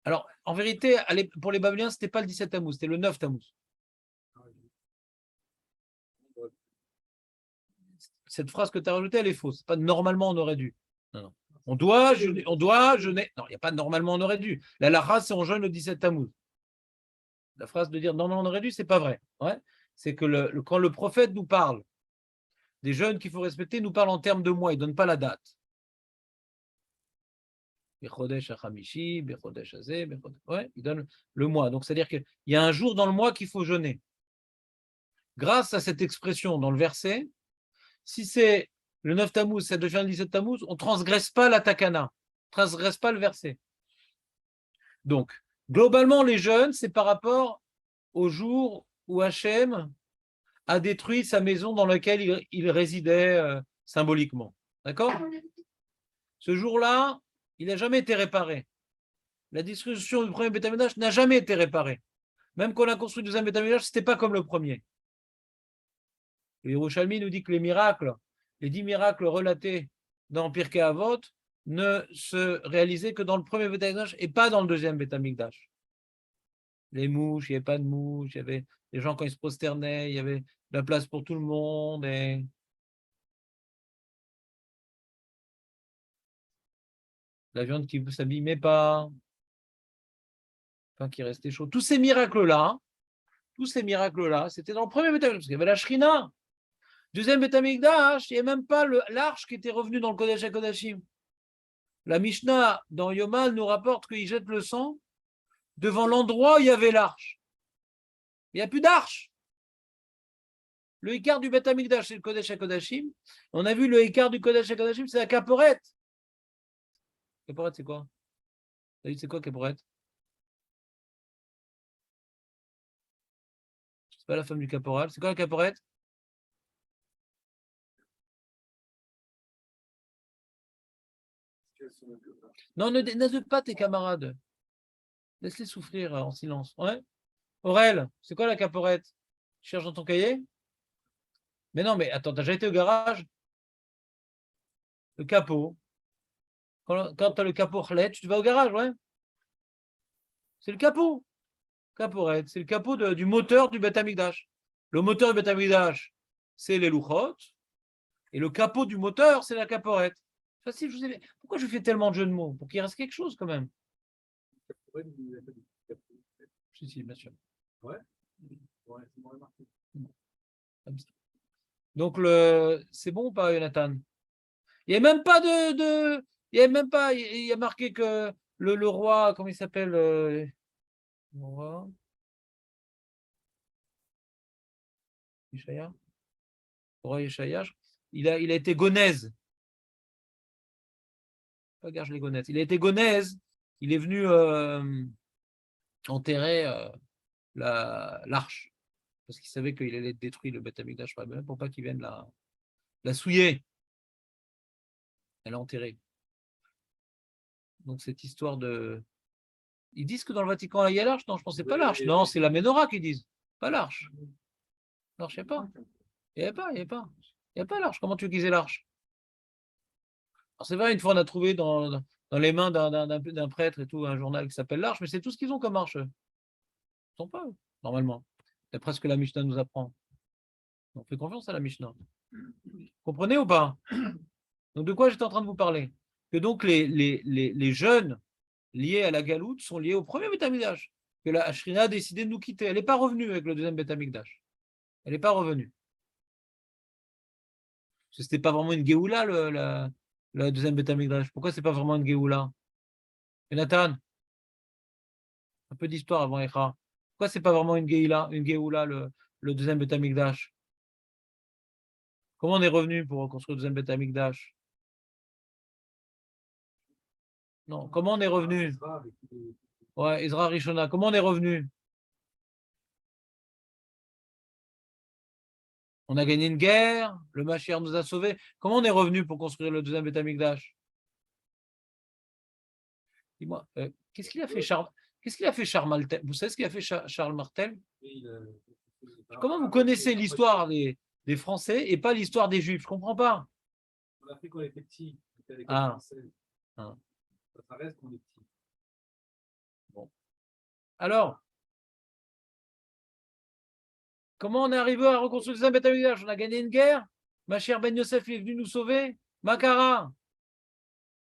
Speaker 1: Alors en vérité, pour les Babyloniens, c'était pas le 17 Tammuz, c'était le 9 Tammuz. Cette phrase que tu as rajoutée, elle est fausse. Pas normalement on aurait dû. Non. On doit jeûner. Non, il n'y a pas normalement on aurait dû. La lacha, c'est on jeûne le 17 Tammuz. La phrase de dire normalement on aurait dû, c'est pas vrai. Ouais. C'est que quand le prophète nous parle des jeûnes qu'il faut respecter, il nous parle en termes de mois, il ne donne pas la date. Ouais, il donne le mois. Donc c'est-à-dire qu'il y a un jour dans le mois qu'il faut jeûner. Grâce à cette expression dans le verset, si c'est le 9 Tammuz, ça devient le 17 Tammuz, on ne transgresse pas la takana, on ne transgresse pas le verset. Donc, globalement, les jeûnes, c'est par rapport au jour où Hachem a détruit sa maison dans laquelle il résidait symboliquement. D'accord? Ce jour-là, il n'a jamais été réparé. La destruction du premier Beth Amikdash n'a jamais été réparée. Même quand on a construit le deuxième Beth Amikdash, ce n'était pas comme le premier. Le Yerushalmi nous dit que les 10 miracles relatés dans Pirkei Avot ne se réalisaient que dans le premier Beth Amikdash et pas dans le deuxième Beth Amikdash. Les mouches, il n'y avait pas de mouches, il y avait les gens quand ils se prosternaient, il y avait de la place pour tout le monde. Et la viande qui ne s'abîmait pas, enfin, qui restait chaud. Tous ces miracles-là, c'était dans le premier Beth Amikdash, parce qu'il y avait la Shrina. Deuxième Beth Amikdash, il n'y a même pas l'arche qui était revenue dans le Kodesh HaKodashim. La Mishnah, dans Yomal, nous rapporte qu'il jette le sang devant l'endroit où il y avait l'arche. Il n'y a plus d'arche. Le Ikar du Beth Amikdash, c'est le Kodesh HaKodashim. On a vu le Ikar du Kodesh HaKodashim, c'est la Kaporet. Caporette, c'est quoi? David, c'est quoi Caporette? C'est pas la femme du caporal. C'est quoi la Caporette? Non, n'aide pas tes camarades. Laisse-les souffrir en silence. Ouais. Aurel, c'est quoi la Caporette? Tu cherches dans ton cahier? Mais non, mais attends, t'as déjà été au garage? Le capot. Quand tu as le capot relais, tu vas au garage, ouais? C'est le capot. Caporette, c'est le capot du moteur du Beth Amikdash. Le moteur du Beth Amikdash, c'est les louchot. Et le capot du moteur, c'est la caporette. Facile, je vous ai... Pourquoi je fais tellement de jeux de mots? Pour qu'il reste quelque chose quand même. Si, bien sûr.
Speaker 3: Ouais. Ouais, c'est bon, remarqué.
Speaker 1: Donc, c'est bon ou pas, Jonathan? Il n'y a même pas de... Il y a même pas... Il y a marqué que le roi, comment il s'appelle le roi Yeshaya? Le roi Yeshaya, il a été gonèse. Pas Garge les gonèses. Il a été gonèse. Il est venu enterrer l'arche. Parce qu'il savait qu'il allait détruire le Beth Amikdash pour pas qu'il vienne la souiller. Elle est enterrée. Donc cette histoire de... Ils disent que dans le Vatican, il y a l'arche. Non, je ne pensais pas l'arche. Non, c'est la Ménorah qu'ils disent. Pas l'arche. L'arche, il n'y a pas. Il n'y avait pas, il n'y avait pas. Il n'y a pas l'arche. Comment tu veux qu'ils aient l'arche? Alors c'est vrai, une fois on a trouvé dans les mains d'un prêtre et tout, un journal qui s'appelle l'Arche, mais c'est tout ce qu'ils ont comme arche. Ils ne sont pas, normalement. D'après ce que la Mishnah nous apprend. On fait confiance à la Mishnah. Comprenez ou pas? Donc de quoi j'étais en train de vous parler? Que donc les jeunes liés à la Galoute sont liés au premier Beth Amikdash. Que la Ashrina a décidé de nous quitter. Elle n'est pas revenue avec le deuxième Beth Amikdash. Elle n'est pas revenue. Parce que ce n'était pas vraiment une Géoula, la deuxième Beth Amikdash. Pourquoi ce n'est pas vraiment une Géoula? Jonathan, un peu d'histoire avant Echa. Pourquoi c'est pas vraiment une Géoula, le deuxième Beth Amikdash? Comment on est revenu pour reconstruire le deuxième Beth Amikdash? Non, comment on est revenu? Ouais, Ezra Rishona, comment on est revenu? On a gagné une guerre, le Mashiach nous a sauvés. Comment on est revenu pour construire le deuxième Beth Amikdash? Dis-moi, qu'est-ce qu'il a fait Charles Martel? Vous savez ce qu'il a fait Charles Martel? Comment vous connaissez l'histoire des Français et pas l'histoire des Juifs? Je ne comprends pas.
Speaker 3: On a fait quand on était petit.
Speaker 1: Ah.
Speaker 3: Ça reste qu'on est petit.
Speaker 1: Bon. Alors, comment on est arrivé à reconstruire le deuxième Beth Amikdash? On a gagné une guerre? Ma chère Ben Yosef est venu nous sauver? Makara?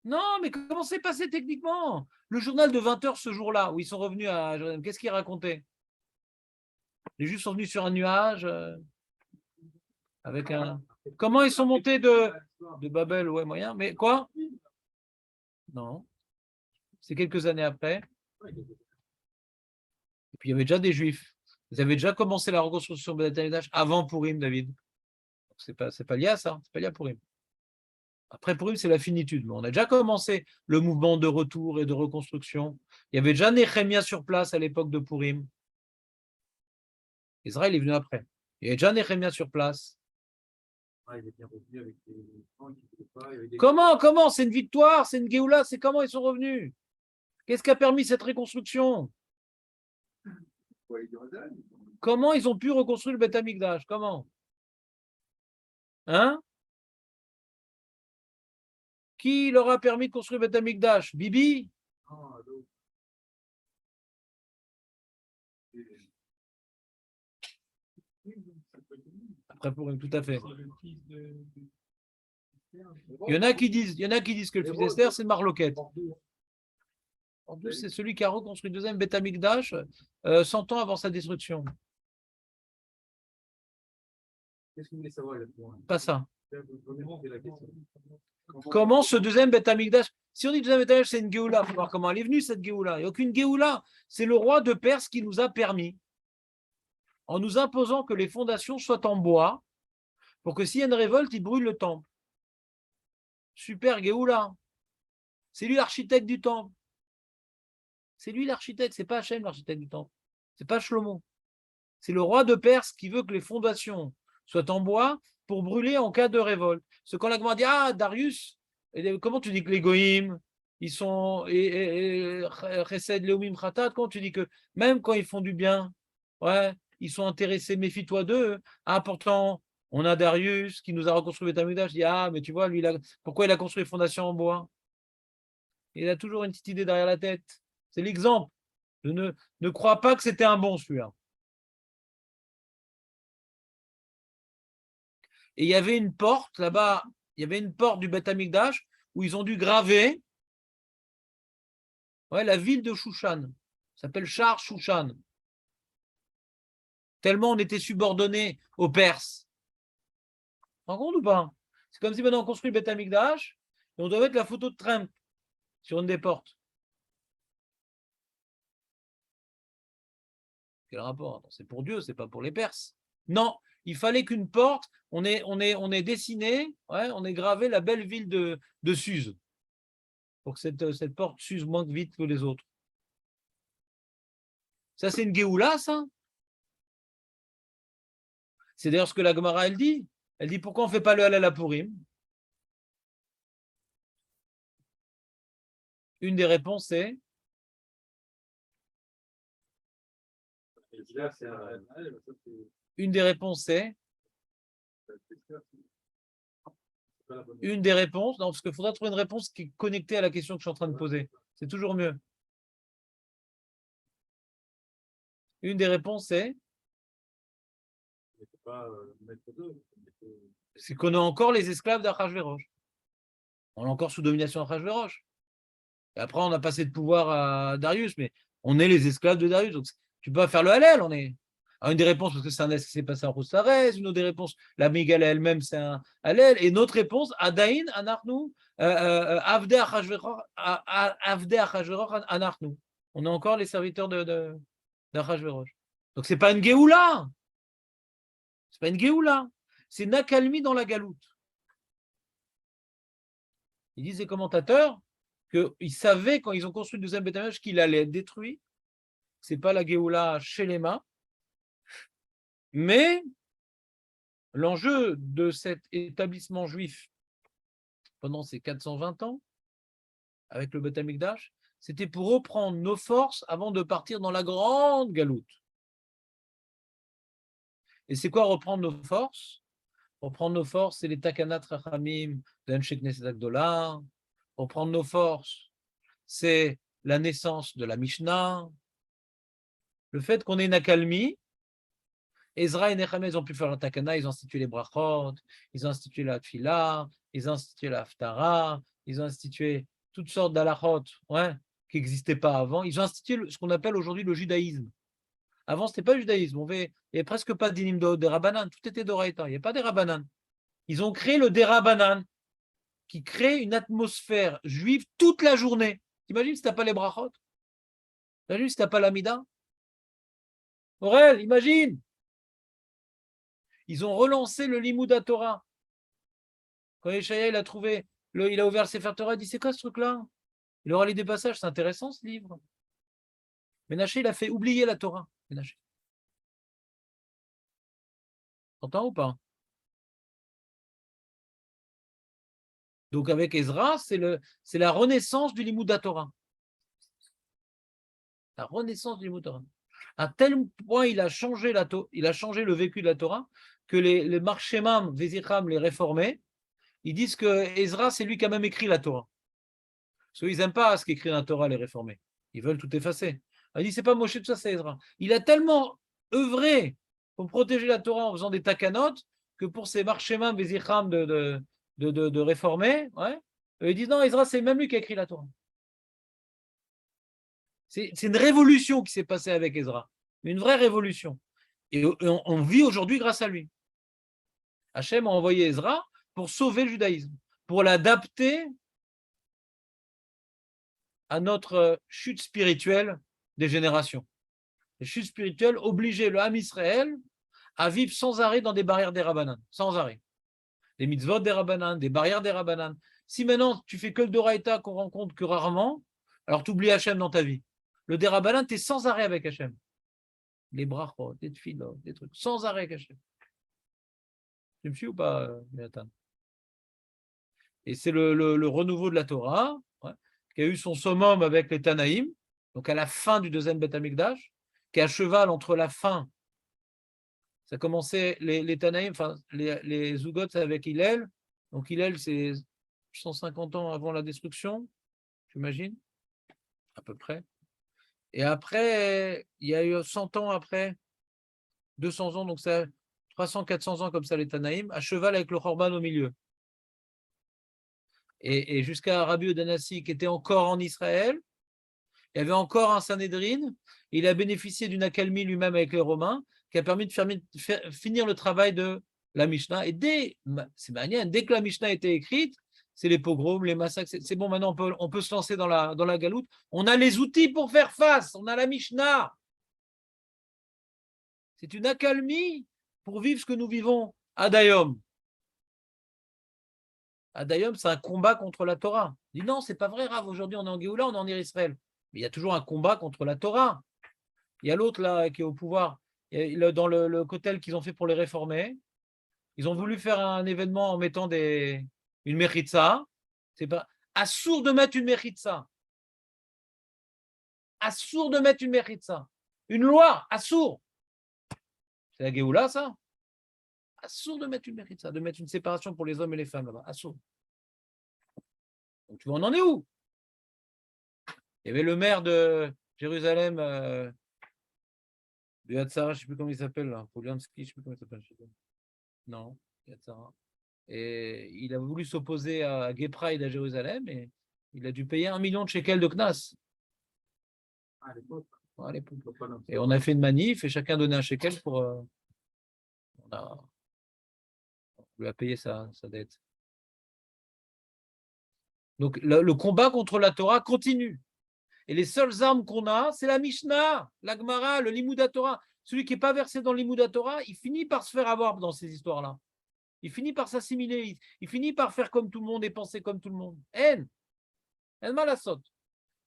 Speaker 1: Non, mais comment c'est passé techniquement? Le journal de 20h ce jour-là, où ils sont revenus à Jérusalem, qu'est-ce qu'ils racontaient? Les Juifs sont venus sur un nuage avec un... Comment ils sont montés de Babel? Ouais, moyen. Mais quoi? Non. C'est quelques années après. Et puis il y avait déjà des Juifs. Ils avaient déjà commencé la reconstruction de Beth Amikdash avant Purim, David. C'est pas lié à ça. C'est pas lié à Purim. Après Purim, c'est la finitude. Mais on a déjà commencé le mouvement de retour et de reconstruction. Il y avait déjà Néhémia sur place à l'époque de Purim. Israël est venu après. Il y avait déjà Néhémia sur place. Comment? C'est une victoire, c'est une Géoula, c'est comment ils sont revenus? Qu'est-ce qui a permis cette reconstruction? Comment ils ont pu reconstruire le Beth Amikdash? Comment? Hein? Qui leur a permis de construire le Beth Amikdash? Bibi? Après Purim, tout à fait. Il y en a qui disent que le fils d'Esther, c'est Marloquette. C'est celui qui a reconstruit le deuxième Beth Amikdash 100 ans avant sa destruction.
Speaker 3: Qu'est-ce que vous voulez savoir?
Speaker 1: Pas ça. Comment ce deuxième Beth Amikdash, si on dit deuxième Beth Amikdash, c'est une Géoula, il faut voir comment elle est venue cette Géoula. Il n'y a aucune Géoula. C'est le roi de Perse qui nous a permis, en nous imposant que les fondations soient en bois, pour que s'il y a une révolte, il brûle le temple. Super Géoula. C'est lui l'architecte du temple. C'est lui l'architecte, c'est pas Hachem l'architecte du temple. C'est pas Shlomo. C'est le roi de Perse qui veut que les fondations soient en bois pour brûler en cas de révolte. Ce quand la Gemara dit, ah, Darius, comment tu dis que les Goïm, ils sont Chesed Leumim Khatat, comment tu dis que même quand ils font du bien, ouais, ils sont intéressés, méfie-toi d'eux. Ah, pourtant, on a Darius qui nous a reconstruit le Beth Amikdash. Je dis, ah, mais tu vois, lui, pourquoi il a construit les fondations en bois? Il a toujours une petite idée derrière la tête. C'est l'exemple. Je ne crois pas que c'était un bon celui-là. Et il y avait une porte là-bas, il y avait une porte du Beth Amikdash où ils ont dû graver la ville de Shushan. Ça s'appelle Shar Shushan. Tellement on était subordonné aux Perses. Tu te rends compte ou pas? C'est comme si maintenant on construit le Beth Amikdash et on doit mettre la photo de Trump sur une des portes. Quel rapport? C'est pour Dieu, c'est pas pour les Perses. Non, il fallait qu'une porte, on ait dessiné, on ait gravé la belle ville de Suse, pour que cette porte s'use moins vite que les autres. Ça, c'est une Géoula, ça. C'est d'ailleurs ce que la Gemara, elle dit. Elle dit, pourquoi on ne fait pas le Halal à Purim? Une des réponses est... Une des réponses c'est... Une des réponses, non, parce qu'il faudra trouver une réponse qui est connectée à la question que je suis en train de poser. C'est toujours mieux. Une des réponses c'est... C'est qu'on a encore les esclaves d'Achashverosh. On est encore sous domination d'Achashverosh. Et après, on a passé de pouvoir à Darius, mais on est les esclaves de Darius. Donc, tu peux pas faire le Hallel. On est... Alors, une des réponses, parce que c'est un qui s'est passé en Roussares, une autre des réponses, la Mégala elle-même, c'est un Hallel. Et une autre réponse, Adaïn, Anarnu, Avde Achashverosh, Anarnu. On est encore les serviteurs d'Achashverosh. Donc, c'est pas une Géoula. C'est pas une Géoula. C'est Nakalmi dans la galoute. Ils disent les commentateurs qu'ils savaient quand ils ont construit le deuxième Beth Amikdash qu'il allait être détruit. Ce n'est pas la Géoula chez les mains. Mais l'enjeu de cet établissement juif pendant ces 420 ans, avec le Beth Amikdash, c'était pour reprendre nos forces avant de partir dans la grande galoute. Et c'est quoi reprendre nos forces? Reprendre nos forces, c'est les Takanat Rachamim d'Anshe Knesset Agdola. Reprendre nos forces, c'est la naissance de la Mishnah. Le fait qu'on ait une accalmie, Ezra et Nehemiah, ils ont pu faire la Takana, ils ont institué les brachot, ils ont institué la tfila, ils ont institué la haftara, ils ont institué toutes sortes d'alachot qui n'existaient pas avant. Ils ont institué ce qu'on appelle aujourd'hui le judaïsme. Avant, ce n'était pas le judaïsme. Il n'y avait presque pas d'inim des Rabbanan, tout était d'Oraïta, il n'y avait pas des Rabbanan. Ils ont créé le Derabanan, qui crée une atmosphère juive toute la journée. T'imagines si tu n'as pas les brachot? T'imagines si tu n'as pas l'amida? Aurel, imagine! Ils ont relancé le Limud Torah. Quand Yeshaya, il a ouvert le Sefer Torah, il dit, c'est quoi ce truc-là? Il aura lu des passages, c'est intéressant ce livre. Ménaché, il a fait oublier la Torah. Ménaché. T'entends ou pas? Donc avec Ezra, c'est la renaissance du Limud Torah. La renaissance du Limud Torah. À tel point il a changé le vécu de la Torah que les Marchemam, Vézicham, les réformés, ils disent que Ezra, c'est lui qui a même écrit la Torah. Parce qu'ils n'aiment pas ce qu'écrit la Torah, les réformés. Ils veulent tout effacer. Il dit, c'est pas Moshe, tout ça, c'est Ezra. Il a tellement œuvré pour protéger la Torah en faisant des takanot que pour ces Marchemam, Vézicham de réformés, ils disent, non, Ezra, c'est même lui qui a écrit la Torah. C'est une révolution qui s'est passée avec Ezra. Une vraie révolution. Et on vit aujourd'hui grâce à lui. Hachem a envoyé Ezra pour sauver le judaïsme, pour l'adapter à notre chute spirituelle des générations. La chute spirituelle obligeait le Ham Israël à vivre sans arrêt dans des barrières des Rabbanan, sans arrêt. Des mitzvot des Rabbanan, des barrières des Rabbanan. Si maintenant tu fais que le Doraïta qu'on rencontre que rarement, alors tu oublies Hachem dans ta vie. Le Dérabanan, tu es sans arrêt avec Hachem. Les brachot, des tefilot, des trucs, sans arrêt avec Hachem. Tu me suis ou pas, Jonathan? Et c'est le renouveau de la Torah, qui a eu son summum avec les Tanaïm, donc à la fin du deuxième Beth Amikdash, qui est à cheval entre la fin. Ça commençait, les Tanaïm, enfin, les Zugot, c'est avec Hillel. Donc Hillel, c'est 150 ans avant la destruction, j'imagine, à peu près. Et après, il y a eu 100 ans après, 200 ans, donc ça 300, 400 ans comme ça, les Tanaïm, à cheval avec le Khorban au milieu. Et jusqu'à Rabbi Odanassi, qui était encore en Israël, il y avait encore un Sanhédrin, il a bénéficié d'une accalmie lui-même avec les Romains, qui a permis de finir le travail de la Mishnah. Et c'est manière, dès que la Mishnah a été écrite, c'est les pogroms, les massacres, c'est bon, maintenant on peut se lancer dans la galoute. On a les outils pour faire face, on a la Mishnah. C'est une accalmie pour vivre ce que nous vivons. Adayom. Adayom, c'est un combat contre la Torah. Il dit non, c'est pas vrai, Rav, aujourd'hui on est en Géoula, on est en Israël. Mais il y a toujours un combat contre la Torah. Il y a l'autre là qui est au pouvoir. Dans le cotel qu'ils ont fait pour les réformer, ils ont voulu faire un événement en mettant une mechitza. C'est pas assourd de mettre une mechitza. Assourd de mettre une mechitza. Une loi, assourd. C'est la Géoula, ça? Assourd de mettre une mechitza, de mettre une séparation pour les hommes et les femmes là-bas. Assourd. Donc tu vois, on en est où? Il y avait le maire de Jérusalem, de Yatsara, je ne sais plus comment il s'appelle, là. Poliansky, je ne sais plus comment il s'appelle. Non, Yatsara. Et il a voulu s'opposer à Gay Pride à Jérusalem et il a dû payer 1 million de shekels de knas.
Speaker 3: À l'époque.
Speaker 1: Ouais, à l'époque. Et on a fait une manif et chacun donnait un shekel pour. On lui a payé sa dette. Donc le combat contre la Torah continue. Et les seules armes qu'on a, c'est la Mishnah, la Gemara, le Limouda Torah. Celui qui n'est pas versé dans le Limouda Torah, il finit par se faire avoir dans ces histoires-là. Il finit par s'assimiler, il finit par faire comme tout le monde et penser comme tout le monde. En malasot.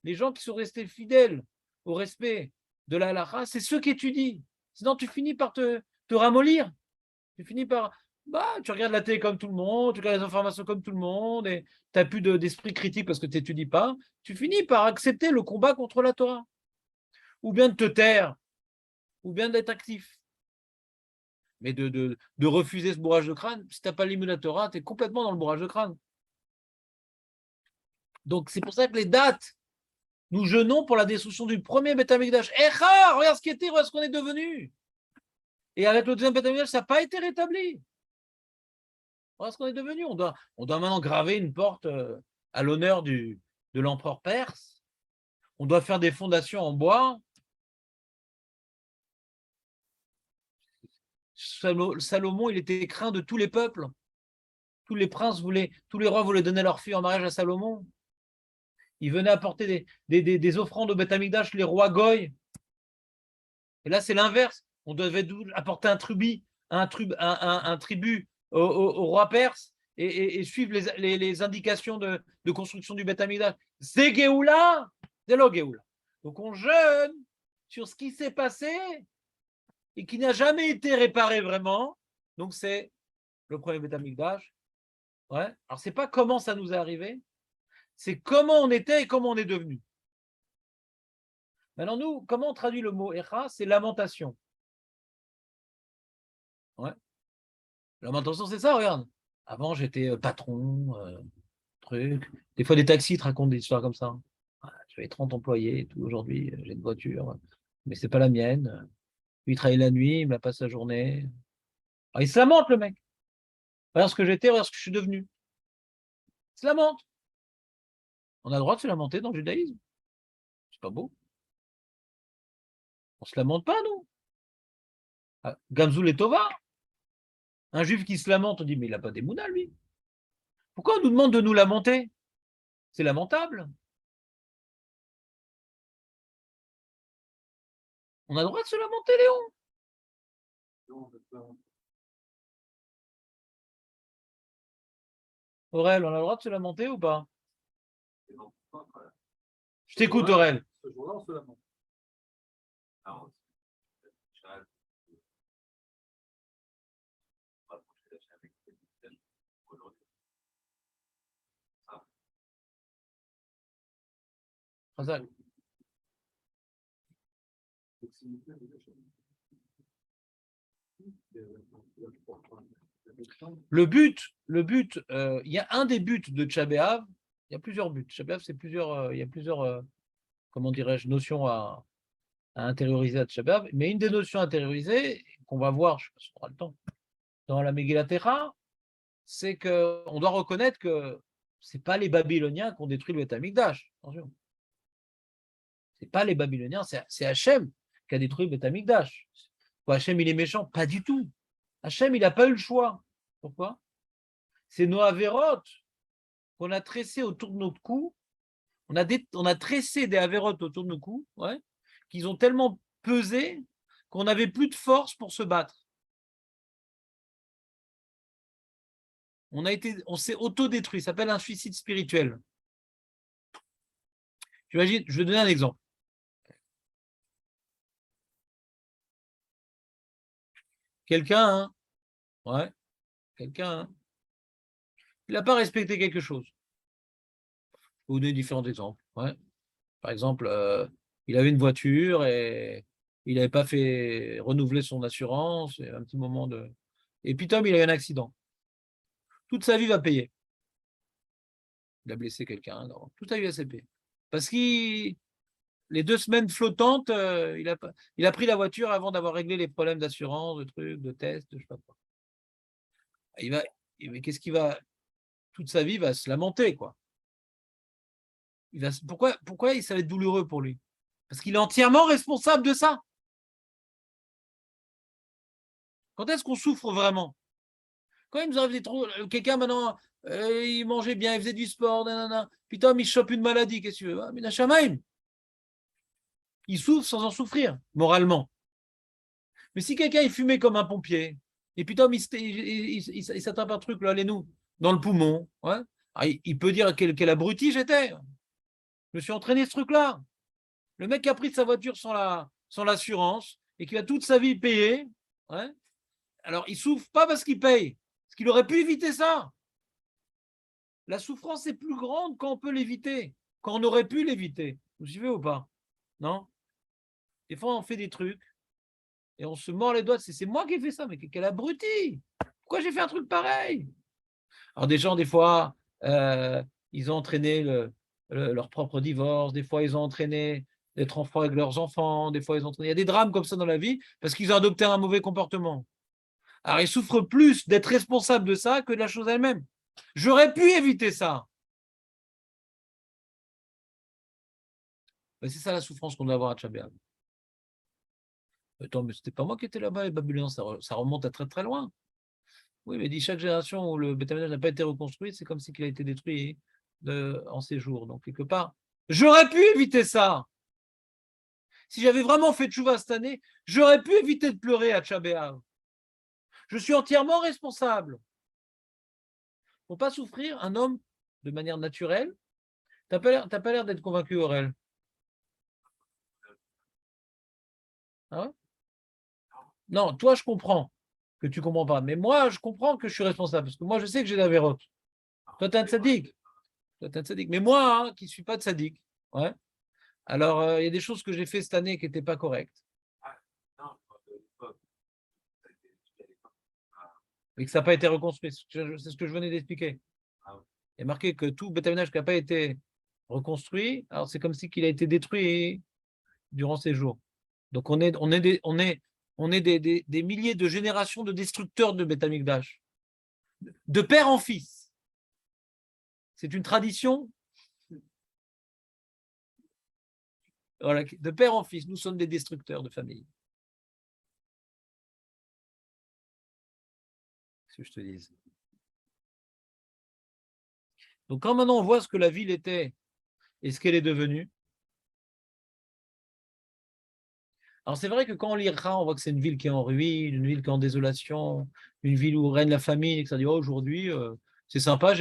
Speaker 1: Les gens qui sont restés fidèles au respect de la halakha, c'est ceux qui étudient. Sinon, tu finis par te ramollir. Tu finis par. Tu regardes la télé comme tout le monde, tu regardes les informations comme tout le monde, et tu n'as plus d'esprit critique parce que tu n'étudies pas. Tu finis par accepter le combat contre la Torah. Ou bien de te taire, ou bien d'être actif. Mais de refuser ce bourrage de crâne, si tu n'as pas l'immun de la Torah, tu es complètement dans le bourrage de crâne. Donc, c'est pour ça que les dates, nous jeûnons pour la destruction du premier Beth Amikdash. Regarde ce qui était, regarde ce qu'on est devenu. Et avec le deuxième Beth Amikdash, ça n'a pas été rétabli. Voilà ce qu'on est devenu. On doit maintenant graver une porte à l'honneur de l'empereur perse. On doit faire des fondations en bois. Salomon, il était craint de tous les peuples. Tous les rois voulaient donner leur fille en mariage à Salomon. Ils venaient apporter des offrandes au Beth Amikdash, les rois goy. Et là, c'est l'inverse. On devait apporter un tribut au roi perse et suivre les indications de construction du Beth Amikdash. C'est Géoula, c'est le Géoula. Donc on jeûne sur ce qui s'est passé et qui n'a jamais été réparé vraiment. Donc c'est le premier Beth Amikdash. Ouais. Alors c'est pas comment ça nous est arrivé, c'est comment on était et comment on est devenu. Maintenant nous, comment on traduit le mot Echa? C'est lamentation. Ouais. Lamentation, c'est ça, regarde. Avant, j'étais patron, truc. Des fois, des taxis te racontent des histoires comme ça. J'avais 30 employés et tout. Aujourd'hui, j'ai une voiture, mais c'est pas la mienne. Lui, il travaille la nuit, il me la passe la journée. Alors, il se lamente, le mec. Regarde ce que j'étais, regarde ce que je suis devenu. Il se lamente. On a le droit de se lamenter dans le judaïsme. C'est pas beau. On se lamente pas, nous. Gamzoul et Tova. Un juif qui se lamente, on dit, mais il n'a pas d'émouna, lui. Pourquoi on nous demande de nous lamenter? C'est lamentable. On a le droit de se lamenter, Léon. Aurel, on a le droit de se lamenter ou pas?
Speaker 3: Et non, voilà.
Speaker 1: Je t'écoute, Aurel.
Speaker 3: Ce jour-là, on se lamente. Alors,
Speaker 1: Razak. Le but, il y a un des buts de Tcha B'Av, il y a plusieurs buts. Tcha B'Av, c'est plusieurs, il y a plusieurs, comment dirais-je, notions à intérioriser à Tcha B'Av, mais une des notions intériorisées, qu'on va voir, je ne sais pas si on aura le temps, dans la Megillat Techa, c'est qu'on doit reconnaître que ce n'est pas les Babyloniens qui ont détruit le Beth Amikdash. Attention. Ce n'est pas les Babyloniens, c'est Hachem qui a détruit le Beth Amikdash. Hachem, il est méchant? Pas du tout. Hachem, il n'a pas eu le choix. Pourquoi? C'est nos avérotes qu'on a tressées autour de notre cou. On a tressé des avérotes autour de nos coups, ouais, qu'ils ont tellement pesé qu'on n'avait plus de force pour se battre. On s'est autodétruit. Ça s'appelle un suicide spirituel. J'imagine, je vais donner un exemple. Quelqu'un, il n'a pas respecté quelque chose. Je vais vous donner différents exemples. Ouais. Par exemple, il avait une voiture et il n'avait pas fait renouveler son assurance, et un petit moment de. Et puis Tom, il a eu un accident. Toute sa vie va payer. Il a blessé quelqu'un, toute sa vie va se payer. Parce que les 2 semaines flottantes, il a pris la voiture avant d'avoir réglé les problèmes d'assurance, de trucs, de tests, je ne sais pas quoi. Mais qu'est-ce qu'il va. Toute sa vie va se lamenter, quoi. Pourquoi ça va être douloureux pour lui? Parce qu'il est entièrement responsable de ça. Quand est-ce qu'on souffre vraiment? Quand il nous arrive des trous, quelqu'un maintenant, il mangeait bien, il faisait du sport, nanana, puis Tom, il chope une maladie, qu'est-ce que tu veux? Ah, mais Nachamaim, il souffre sans en souffrir, moralement. Mais si quelqu'un il fumait comme un pompier, et puis Tom, il s'attrape un truc, là, allez-nous, dans le poumon, ouais, il peut dire quel abruti j'étais. Je me suis entraîné ce truc-là. Le mec qui a pris sa voiture sans l'assurance et qui va toute sa vie payer, ouais, alors il souffre pas parce qu'il paye, parce qu'il aurait pu éviter ça. La souffrance est plus grande quand on peut l'éviter, quand on aurait pu l'éviter. Vous suivez ou pas? Non? Des fois, on fait des trucs et on se mord les doigts. C'est moi qui ai fait ça, mais quel abruti! Pourquoi j'ai fait un truc pareil? Alors, des gens, des fois, ils ont entraîné leur propre divorce, des fois, ils ont entraîné d'être en froid avec leurs enfants, des fois, ils ont entraîné. Il y a des drames comme ça dans la vie parce qu'ils ont adopté un mauvais comportement. Alors, ils souffrent plus d'être responsables de ça que de la chose elle-même. J'aurais pu éviter ça. Ben, c'est ça la souffrance qu'on doit avoir à Tcha B'Av. Attends, mais c'était pas moi qui étais là-bas, les Babyloniens, ça remonte à très très loin. Oui, mais dit chaque génération où le Beth Amikdash n'a pas été reconstruit, c'est comme si il a été détruit en séjour. Donc, quelque part, j'aurais pu éviter ça. Si j'avais vraiment fait tchouva cette année, j'aurais pu éviter de pleurer à Tcha B'Av. Je suis entièrement responsable. Pour ne pas souffrir, un homme, de manière naturelle, tu n'as pas l'air d'être convaincu, Aurel. Ah ouais? Non, toi, je comprends que tu ne comprends pas. Mais moi, je comprends que je suis responsable. Parce que moi, je sais que j'ai la vérote. Toi, tu es un tzaddik. Mais moi, qui ne suis pas tzaddik, ouais. Alors, il y a des choses que j'ai fait cette année qui n'étaient pas correctes. Et que ça n'a pas été reconstruit. C'est ce que je venais d'expliquer. Il est marqué que tout Beth Amikdash qui n'a pas été reconstruit, alors c'est comme si qu'il a été détruit durant ces jours. Donc on est des milliers de générations de destructeurs de Beth Amikdash, de père en fils. C'est une tradition. Voilà, de père en fils, nous sommes des destructeurs de famille. Ce que je te dise. Donc quand maintenant on voit ce que la ville était et ce qu'elle est devenue, alors c'est vrai que quand on lira, on voit que c'est une ville qui est en ruine, une ville qui est en désolation, une ville où règne la famine, et que ça dit oh, aujourd'hui, c'est sympa,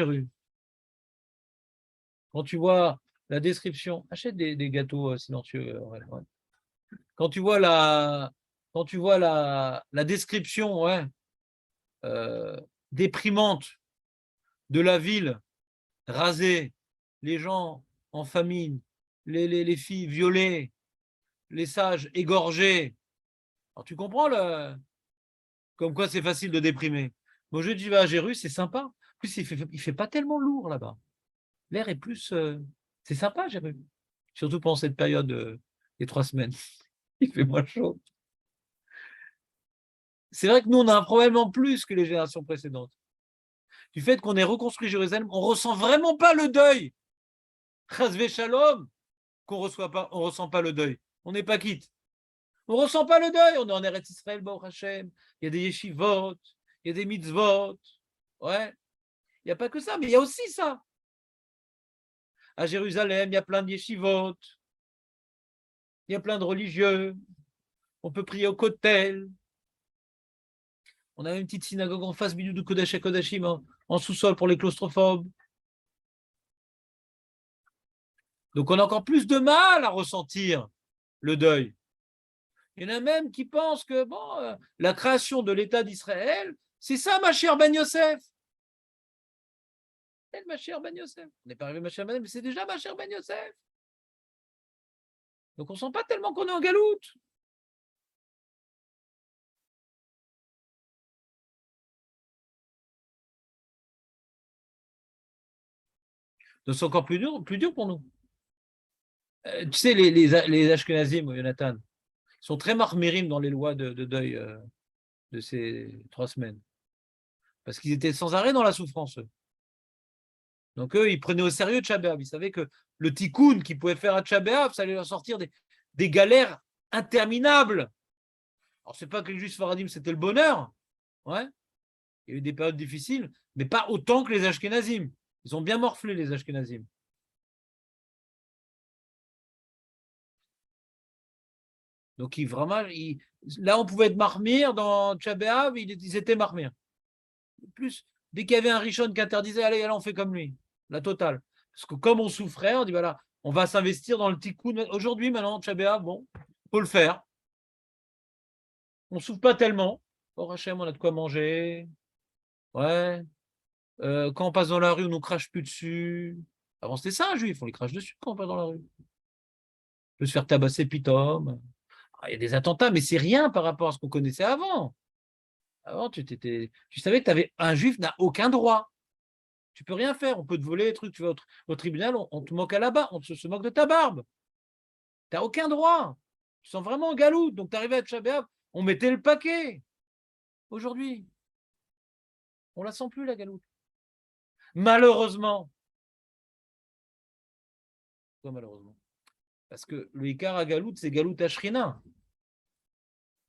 Speaker 1: Quand tu vois la description, achète des gâteaux silencieux. Ouais. Quand tu vois la description ouais, déprimante de la ville rasée, les gens en famine, les filles violées, les sages égorgés. Alors tu comprends comme quoi c'est facile de déprimer. Moi, je dis, à Jérusalem, c'est sympa. En plus, il fait pas tellement lourd là-bas. L'air est plus. C'est sympa, Jérusalem. Surtout pendant cette période des 3 semaines. Il fait moins chaud. C'est vrai que nous, on a un problème en plus que les générations précédentes. Du fait qu'on ait reconstruit Jérusalem, on ne ressent vraiment pas le deuil. Chasvé Shalom, qu'on reçoit pas, on ressent pas le deuil. On n'est pas quitte. On ne ressent pas le deuil. On est en Eretz Israël, Baruch Hashem. Il y a des yeshivot, il y a des mitzvot. Ouais. Il n'y a pas que ça, mais il y a aussi ça. À Jérusalem, il y a plein de yeshivot. Il y a plein de religieux. On peut prier au kotel. On a une petite synagogue en face, milieu de Kodesh et Kodashim, en sous-sol pour les claustrophobes. Donc on a encore plus de mal à ressentir le deuil. Il y en a même qui pensent que bon, la création de l'État d'Israël, c'est ça, ma chère Ben Yosef. Ma chère Ben Yosef. On n'est pas arrivé, ma chère Ben, mais c'est déjà ma chère Ben Yosef. Donc on ne sent pas tellement qu'on est en galoute. Donc c'est encore plus dur pour nous. Tu sais, les Ashkenazim, Jonathan, sont très marmérim dans les lois de deuil de ces 3 semaines. Parce qu'ils étaient sans arrêt dans la souffrance, eux. Donc eux, ils prenaient au sérieux Tcha B'Av. Ils savaient que le tikkun qu'ils pouvaient faire à Tcha B'Av, ça allait leur sortir des galères interminables. Alors, c'est pas que les Juifs Faradim, c'était le bonheur. Ouais. Il y a eu des périodes difficiles, mais pas autant que les Ashkenazim. Ils ont bien morflé, les Ashkenazim. Donc, là, on pouvait être marmire dans Tcha B'Av, ils étaient marmire. Plus, dès qu'il y avait un Rishon qui interdisait, allez, on fait comme lui. La totale. Parce que comme on souffrait, on dit voilà, on va s'investir dans le tikkun. Aujourd'hui, maintenant, Tcha B'Av, bon, il faut le faire. On ne souffre pas tellement. Au Hachem, on a de quoi manger. Ouais. Quand on passe dans la rue, on nous crache plus dessus. Avant, c'était ça, un juif, on les crache dessus quand on passe dans la rue. On peut se faire tabasser pitom. Il y a des attentats, mais c'est rien par rapport à ce qu'on connaissait avant. Avant, tu savais que un juif n'a aucun droit. Tu peux rien faire. On peut te voler des trucs. Tu vas au tribunal, on te moque à la barbe, on se moque de ta barbe. Tu n'as aucun droit. Tu sens vraiment en galoute. Donc, tu arrives à Tcha B'Av, on mettait le paquet. Aujourd'hui, on la sent plus, la galoute. Malheureusement. Pourquoi malheureusement? Parce que le Ikar à galoute, c'est galoute à Shrina.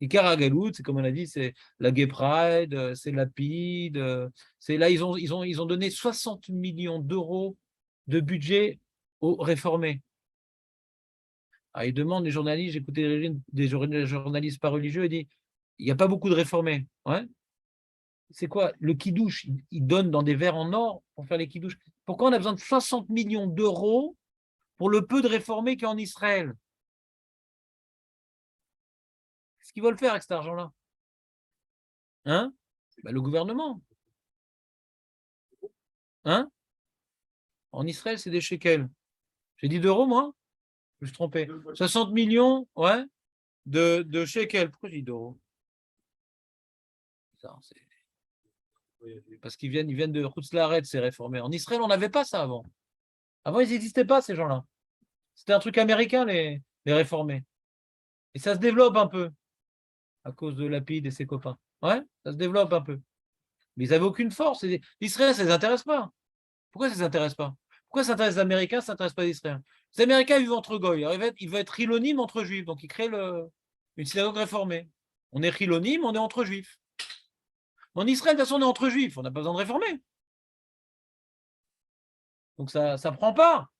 Speaker 1: Ikar à galoute, c'est comme on a dit, c'est la Gay Pride, c'est Lapide. C'est là, ils ont donné 60 millions d'euros de budget aux réformés. Ah, ils demandent les journalistes, j'écoutais des journalistes pas religieux, ils disent il n'y a pas beaucoup de réformés. Ouais. C'est quoi? Le kidouche, ils donnent dans des verres en or pour faire les kidouches. Pourquoi on a besoin de 60 millions d'euros pour le peu de réformés qu'il y a en Israël? Qu'est-ce qu'ils veulent faire avec cet argent-là? Hein? Le gouvernement. Hein? En Israël, c'est des shekels. J'ai dit d'euros, moi? Je me suis trompé. 60 millions, ouais, de shekels. Pourquoi j'ai dit d'euros? Parce qu'ils viennent de Hutzlaret, ces réformés. En Israël, on n'avait pas ça avant. Avant, ils n'existaient pas, ces gens-là. C'était un truc américain, les réformés. Et ça se développe un peu, à cause de Lapide et ses copains. Ouais, ça se développe un peu. Mais ils n'avaient aucune force. L'Israël, ça ne les intéresse pas. Pourquoi ça ne les intéresse pas? Pourquoi ça intéresse les Américains, ça n'intéresse pas les Israéliens? Les Américains vivent entre goy. Alors, ils veulent être hilonymes entre juifs. Donc, ils créent une synagogue réformée. On est hilonymes, on est entre juifs. En Israël, de toute façon, on est entre juifs. On n'a pas besoin de réformer. Donc, ça ne prend pas.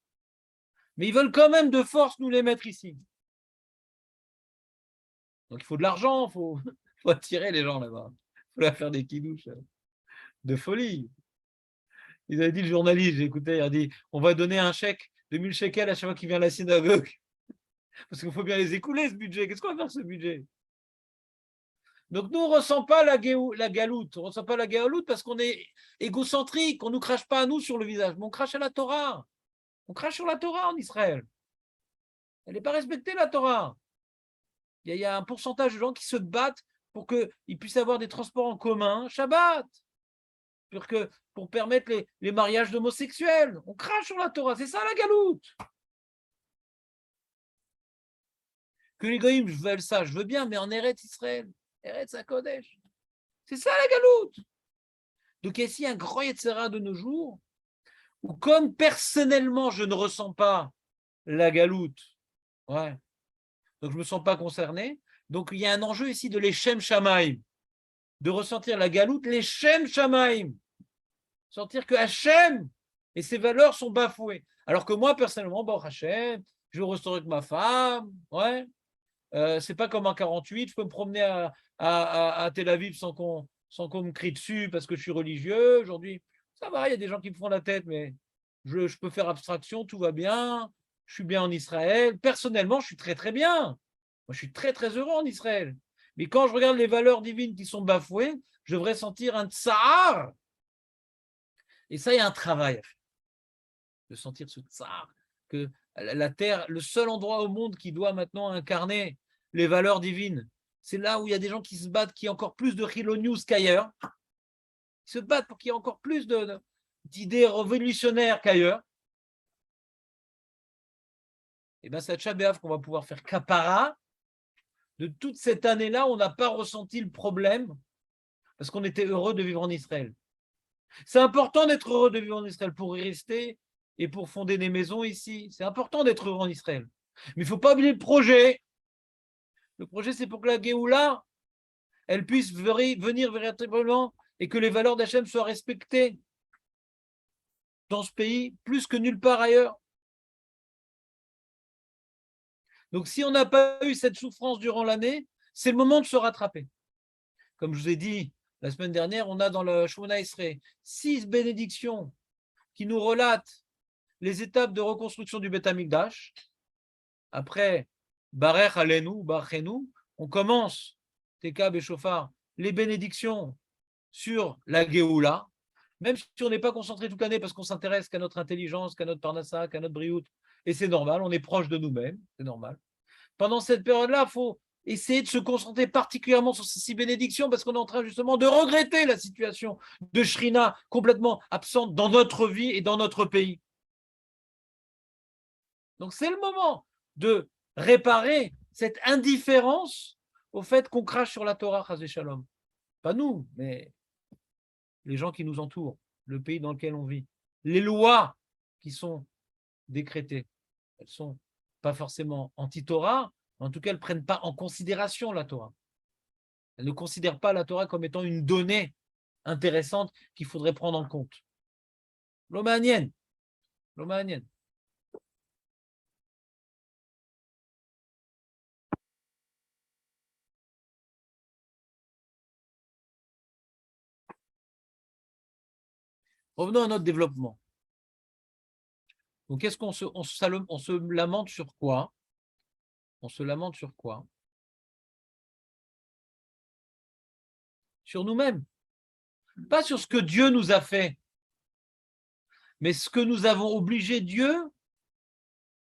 Speaker 1: Mais ils veulent quand même de force nous les mettre ici. Donc, il faut de l'argent, il faut attirer les gens là-bas. Il faut leur faire des kidouches de folie. ils avaient dit, le journaliste, j'ai écouté, il a dit, on va donner un chèque de 1000 shekels à chaque fois qu'il vient à la synagogue. Parce qu'il faut bien les écouler, ce budget. Qu'est-ce qu'on va faire, ce budget? Donc, nous, on ne ressent pas la galoute. On ne ressent pas la galoute parce qu'on est égocentrique. On ne nous crache pas à nous sur le visage, mais on crache à la Torah. On crache sur la Torah en Israël. Elle n'est pas respectée, la Torah. Il y a un pourcentage de gens qui se battent pour qu'ils puissent avoir des transports en commun Shabbat, pour permettre les mariages d'homosexuels. On crache sur la Torah. C'est ça, la galoute. Que les goïms veulent ça, je veux bien, mais en Eretz Israël, Eretz HaKodesh. C'est ça la galoute. Donc il y a ici un grand Yetzera de nos jours, où comme personnellement je ne ressens pas la galoute, ouais, donc je ne me sens pas concerné, donc il y a un enjeu ici de l'Echem Shamaim, de ressentir la galoute, l'Echem Shamaim, sentir que Hachem et ses valeurs sont bafouées. Alors que moi personnellement, bon Hachem, je veux restaurer avec ma femme, ouais. C'est pas comme en 48, je peux me promener à Tel Aviv sans qu'on me crie dessus parce que je suis religieux. Aujourd'hui, ça va, il y a des gens qui me font la tête, mais je peux faire abstraction, tout va bien, je suis bien en Israël. Personnellement, je suis très très bien. Moi, je suis très très heureux en Israël. Mais quand je regarde les valeurs divines qui sont bafouées, je devrais sentir un tsar. Et ça, il y a un travail à faire. De sentir ce tsar, que la terre, le seul endroit au monde qui doit maintenant incarner les valeurs divines, c'est là où il y a des gens qui se battent, qui ont encore plus de News qu'ailleurs, qui se battent pour qu'il y ait encore plus d'idées révolutionnaires qu'ailleurs. Et bien, c'est à Tcha B'Av qu'on va pouvoir faire capara de toute cette année-là, on n'a pas ressenti le problème parce qu'on était heureux de vivre en Israël. C'est important d'être heureux de vivre en Israël pour y rester et pour fonder des maisons ici. C'est important d'être heureux en Israël. Mais il ne faut pas oublier le projet. Le projet, c'est pour que la Géoula, elle puisse venir véritablement et que les valeurs d'Hachem soient respectées dans ce pays plus que nulle part ailleurs. Donc, si on n'a pas eu cette souffrance durant l'année, c'est le moment de se rattraper. Comme je vous ai dit la semaine dernière, on a dans le Shemona Esrei 6 bénédictions qui nous relatent les étapes de reconstruction du Beth Amikdash. Après, Barech Alenu, Bachenu, on commence, Tekab et Shofar, les bénédictions sur la Géoula, même si on n'est pas concentré toute l'année parce qu'on s'intéresse qu'à notre intelligence, qu'à notre parnassa, qu'à notre briout, et c'est normal, on est proche de nous-mêmes, c'est normal. Pendant cette période-là, il faut essayer de se concentrer particulièrement sur ces 6 bénédictions parce qu'on est en train justement de regretter la situation de Shrina complètement absente dans notre vie et dans notre pays. Donc c'est le moment de réparer cette indifférence au fait qu'on crache sur la Torah, Chazé Shalom. Pas nous, mais les gens qui nous entourent, le pays dans lequel on vit. Les lois qui sont décrétées, elles ne sont pas forcément anti-Torah, en tout cas, elles ne prennent pas en considération la Torah. Elles ne considèrent pas la Torah comme étant une donnée intéressante qu'il faudrait prendre en compte. L'Omanien. Revenons à notre développement. Donc, qu'est-ce qu'on se lamente sur quoi? On se lamente sur quoi? Sur nous-mêmes. Pas sur ce que Dieu nous a fait, mais ce que nous avons obligé Dieu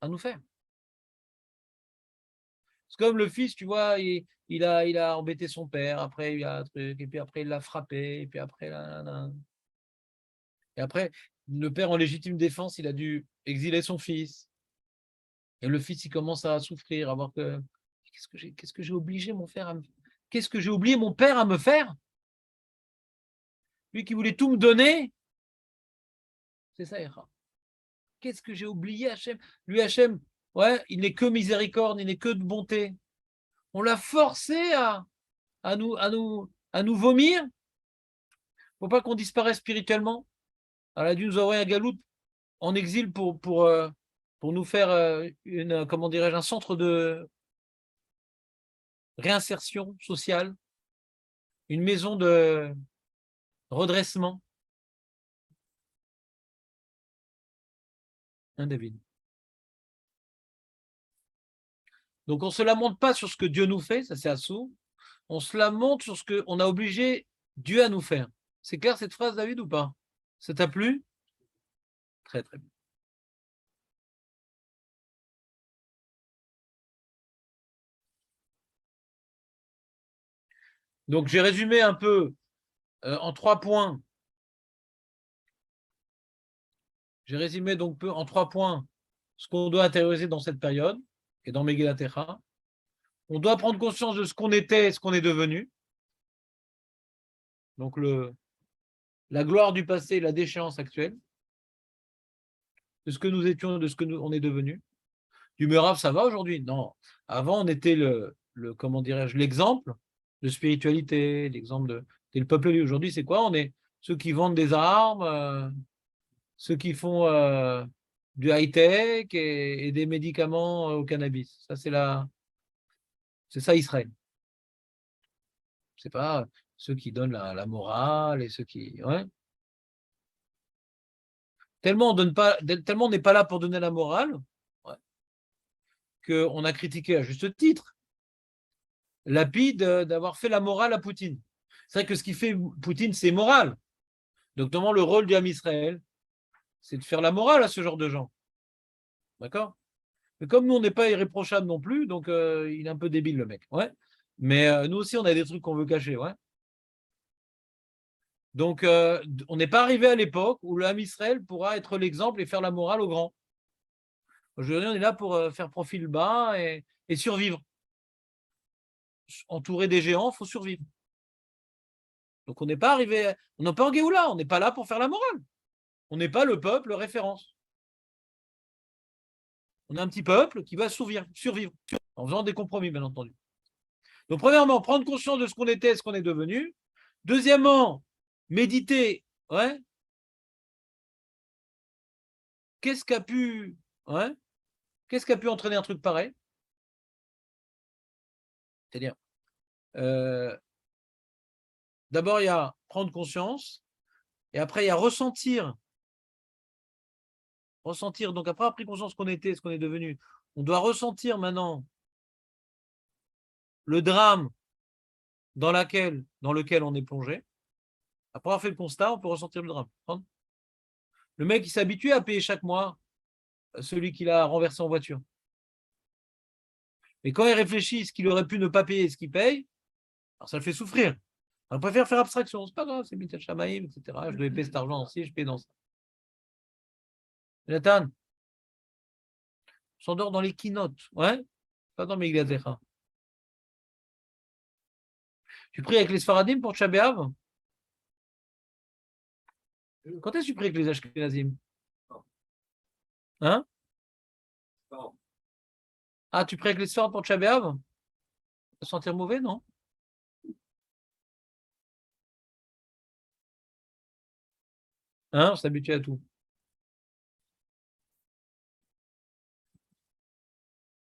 Speaker 1: à nous faire. C'est comme le fils, tu vois, il a embêté son père, après il y a un truc, et puis après il l'a frappé, et puis après, et après, le père en légitime défense, il a dû exiler son fils. Et le fils, il commence à souffrir, à voir que qu'est-ce que j'ai obligé mon père à me qu'est-ce que j'ai oublié mon père à me faire? Lui qui voulait tout me donner, c'est ça, Echa. Qu'est-ce que j'ai oublié, Hachem? Lui, Hachem, ouais, il n'est que miséricorde, il n'est que de bonté. On l'a forcé à nous vomir. Il ne faut pas qu'on disparaisse spirituellement. Elle a dû nous envoyer un galoute en exil pour nous faire comment dirais-je, un centre de réinsertion sociale, une maison de redressement. Hein, David? Donc, on ne se lamente pas sur ce que Dieu nous fait, ça c'est Assou. On se lamente sur ce qu'on a obligé Dieu à nous faire. C'est clair cette phrase, David, ou pas? Ça t'a plu? Très, très bien. Donc, j'ai résumé un peu en 3 points. J'ai résumé donc peu en 3 points ce qu'on doit intérioriser dans cette période et dans Megillat Techa. On doit prendre conscience de ce qu'on était et ce qu'on est devenu. Donc, la gloire du passé, la déchéance actuelle, de ce que nous étions, de ce que on est devenu. Du Meurav, ça va aujourd'hui? Non. Avant, on était comment dirais-je, l'exemple de spiritualité, l'exemple de le peuple élu. Aujourd'hui, c'est quoi? On est ceux qui vendent des armes, ceux qui font du high-tech et des médicaments au cannabis. Ça, c'est ça Israël. C'est pas ceux qui donnent la morale et ceux qui. Ouais. Tellement on n'est pas là pour donner la morale, ouais, qu'on a critiqué à juste titre Lapid d'avoir fait la morale à Poutine. C'est vrai que ce qui fait Poutine, c'est moral. Donc, normalement, le rôle du Ham Israël, c'est de faire la morale à ce genre de gens. D'accord? Mais comme nous, on n'est pas irréprochable non plus, donc il est un peu débile, le mec. Ouais. Mais nous aussi, on a des trucs qu'on veut cacher. Ouais. Donc, on n'est pas arrivé à l'époque où le Ham Israël pourra être l'exemple et faire la morale aux grands. Aujourd'hui, on est là pour faire profil bas et survivre. Entouré des géants, il faut survivre. Donc, on n'est pas arrivé, on n'est pas en Géoula, on n'est pas là pour faire la morale. On n'est pas le peuple référence. On est un petit peuple qui va survivre en faisant des compromis, bien entendu. Donc, premièrement, prendre conscience de ce qu'on était et ce qu'on est devenu. Deuxièmement, méditer. Ouais. Qu'est-ce qu'a pu, ouais, qu'est-ce qui a pu entraîner un truc pareil? C'est-à-dire, d'abord, il y a prendre conscience, et après, il y a ressentir. Ressentir. Donc, après avoir pris conscience qu'on était, ce qu'on est devenu, on doit ressentir maintenant le drame dans lequel on est plongé. Après avoir fait le constat, on peut ressentir le drame. Le mec, il s'est habitué à payer chaque mois celui qu'il a renversé en voiture. Et quand il réfléchit ce qu'il aurait pu ne pas payer et ce qu'il paye, alors ça le fait souffrir. On préfère faire abstraction. C'est pas grave, c'est Mitel Shamaïm, etc. Je devais payer cet argent aussi, je paye dans ça. Nathan, on s'endort dans les keynotes. Ouais? Pas dans mes Megillah. Tu pries avec les Sfaradim pour Tchabéav? Quand est-ce que tu pries avec les Ashkenazim? Hein? Ah, tu pries avec les Sfaradim pour Tchabéav? Tu vas sentir mauvais, non? Hein? On s'habitue à tout.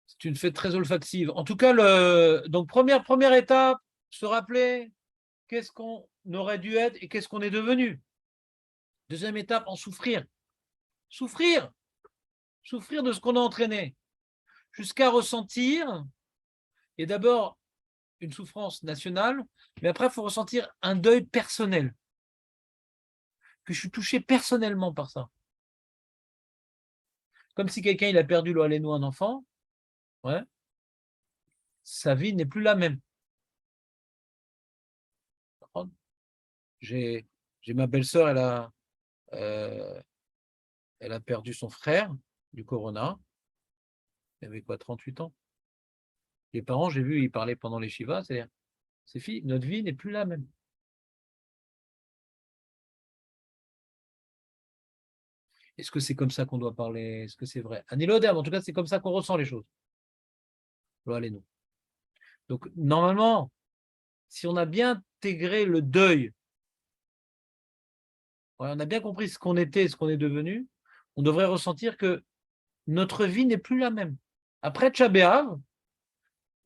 Speaker 1: C'est une fête très olfactive. En tout cas, donc première étape, se rappeler qu'est-ce qu'on aurait dû être et qu'est-ce qu'on est devenu. Deuxième étape, en souffrir. Souffrir. Souffrir de ce qu'on a entraîné. Jusqu'à ressentir, et d'abord une souffrance nationale, mais après, il faut ressentir un deuil personnel. Que je suis touché personnellement par ça. Comme si quelqu'un il a perdu l'Oalénou, un enfant, ouais, sa vie n'est plus la même. J'ai ma belle-sœur, elle a perdu son frère du corona. Il avait quoi, 38 ans. Les parents, j'ai vu, ils parlaient pendant les shivas, c'est-à-dire, c'est fini, notre vie n'est plus la même. Est-ce que c'est comme ça qu'on doit parler? Est-ce que c'est vrai? Anilodem, en tout cas, c'est comme ça qu'on ressent les choses. Allez-nous. Donc, normalement, si on a bien intégré le deuil, on a bien compris ce qu'on était, ce qu'on est devenu, on devrait ressentir que notre vie n'est plus la même. Après Tchabéav,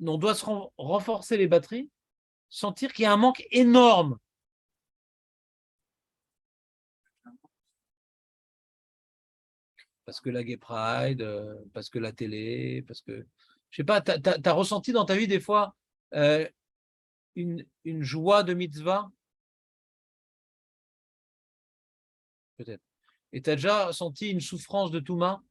Speaker 1: on doit se renforcer les batteries, sentir qu'il y a un manque énorme. parce que la Gay Pride, parce que la télé, parce que, je sais pas, t'as ressenti dans ta vie des fois une joie de mitzvah? Peut-être. Et tu as déjà senti une souffrance de Touma?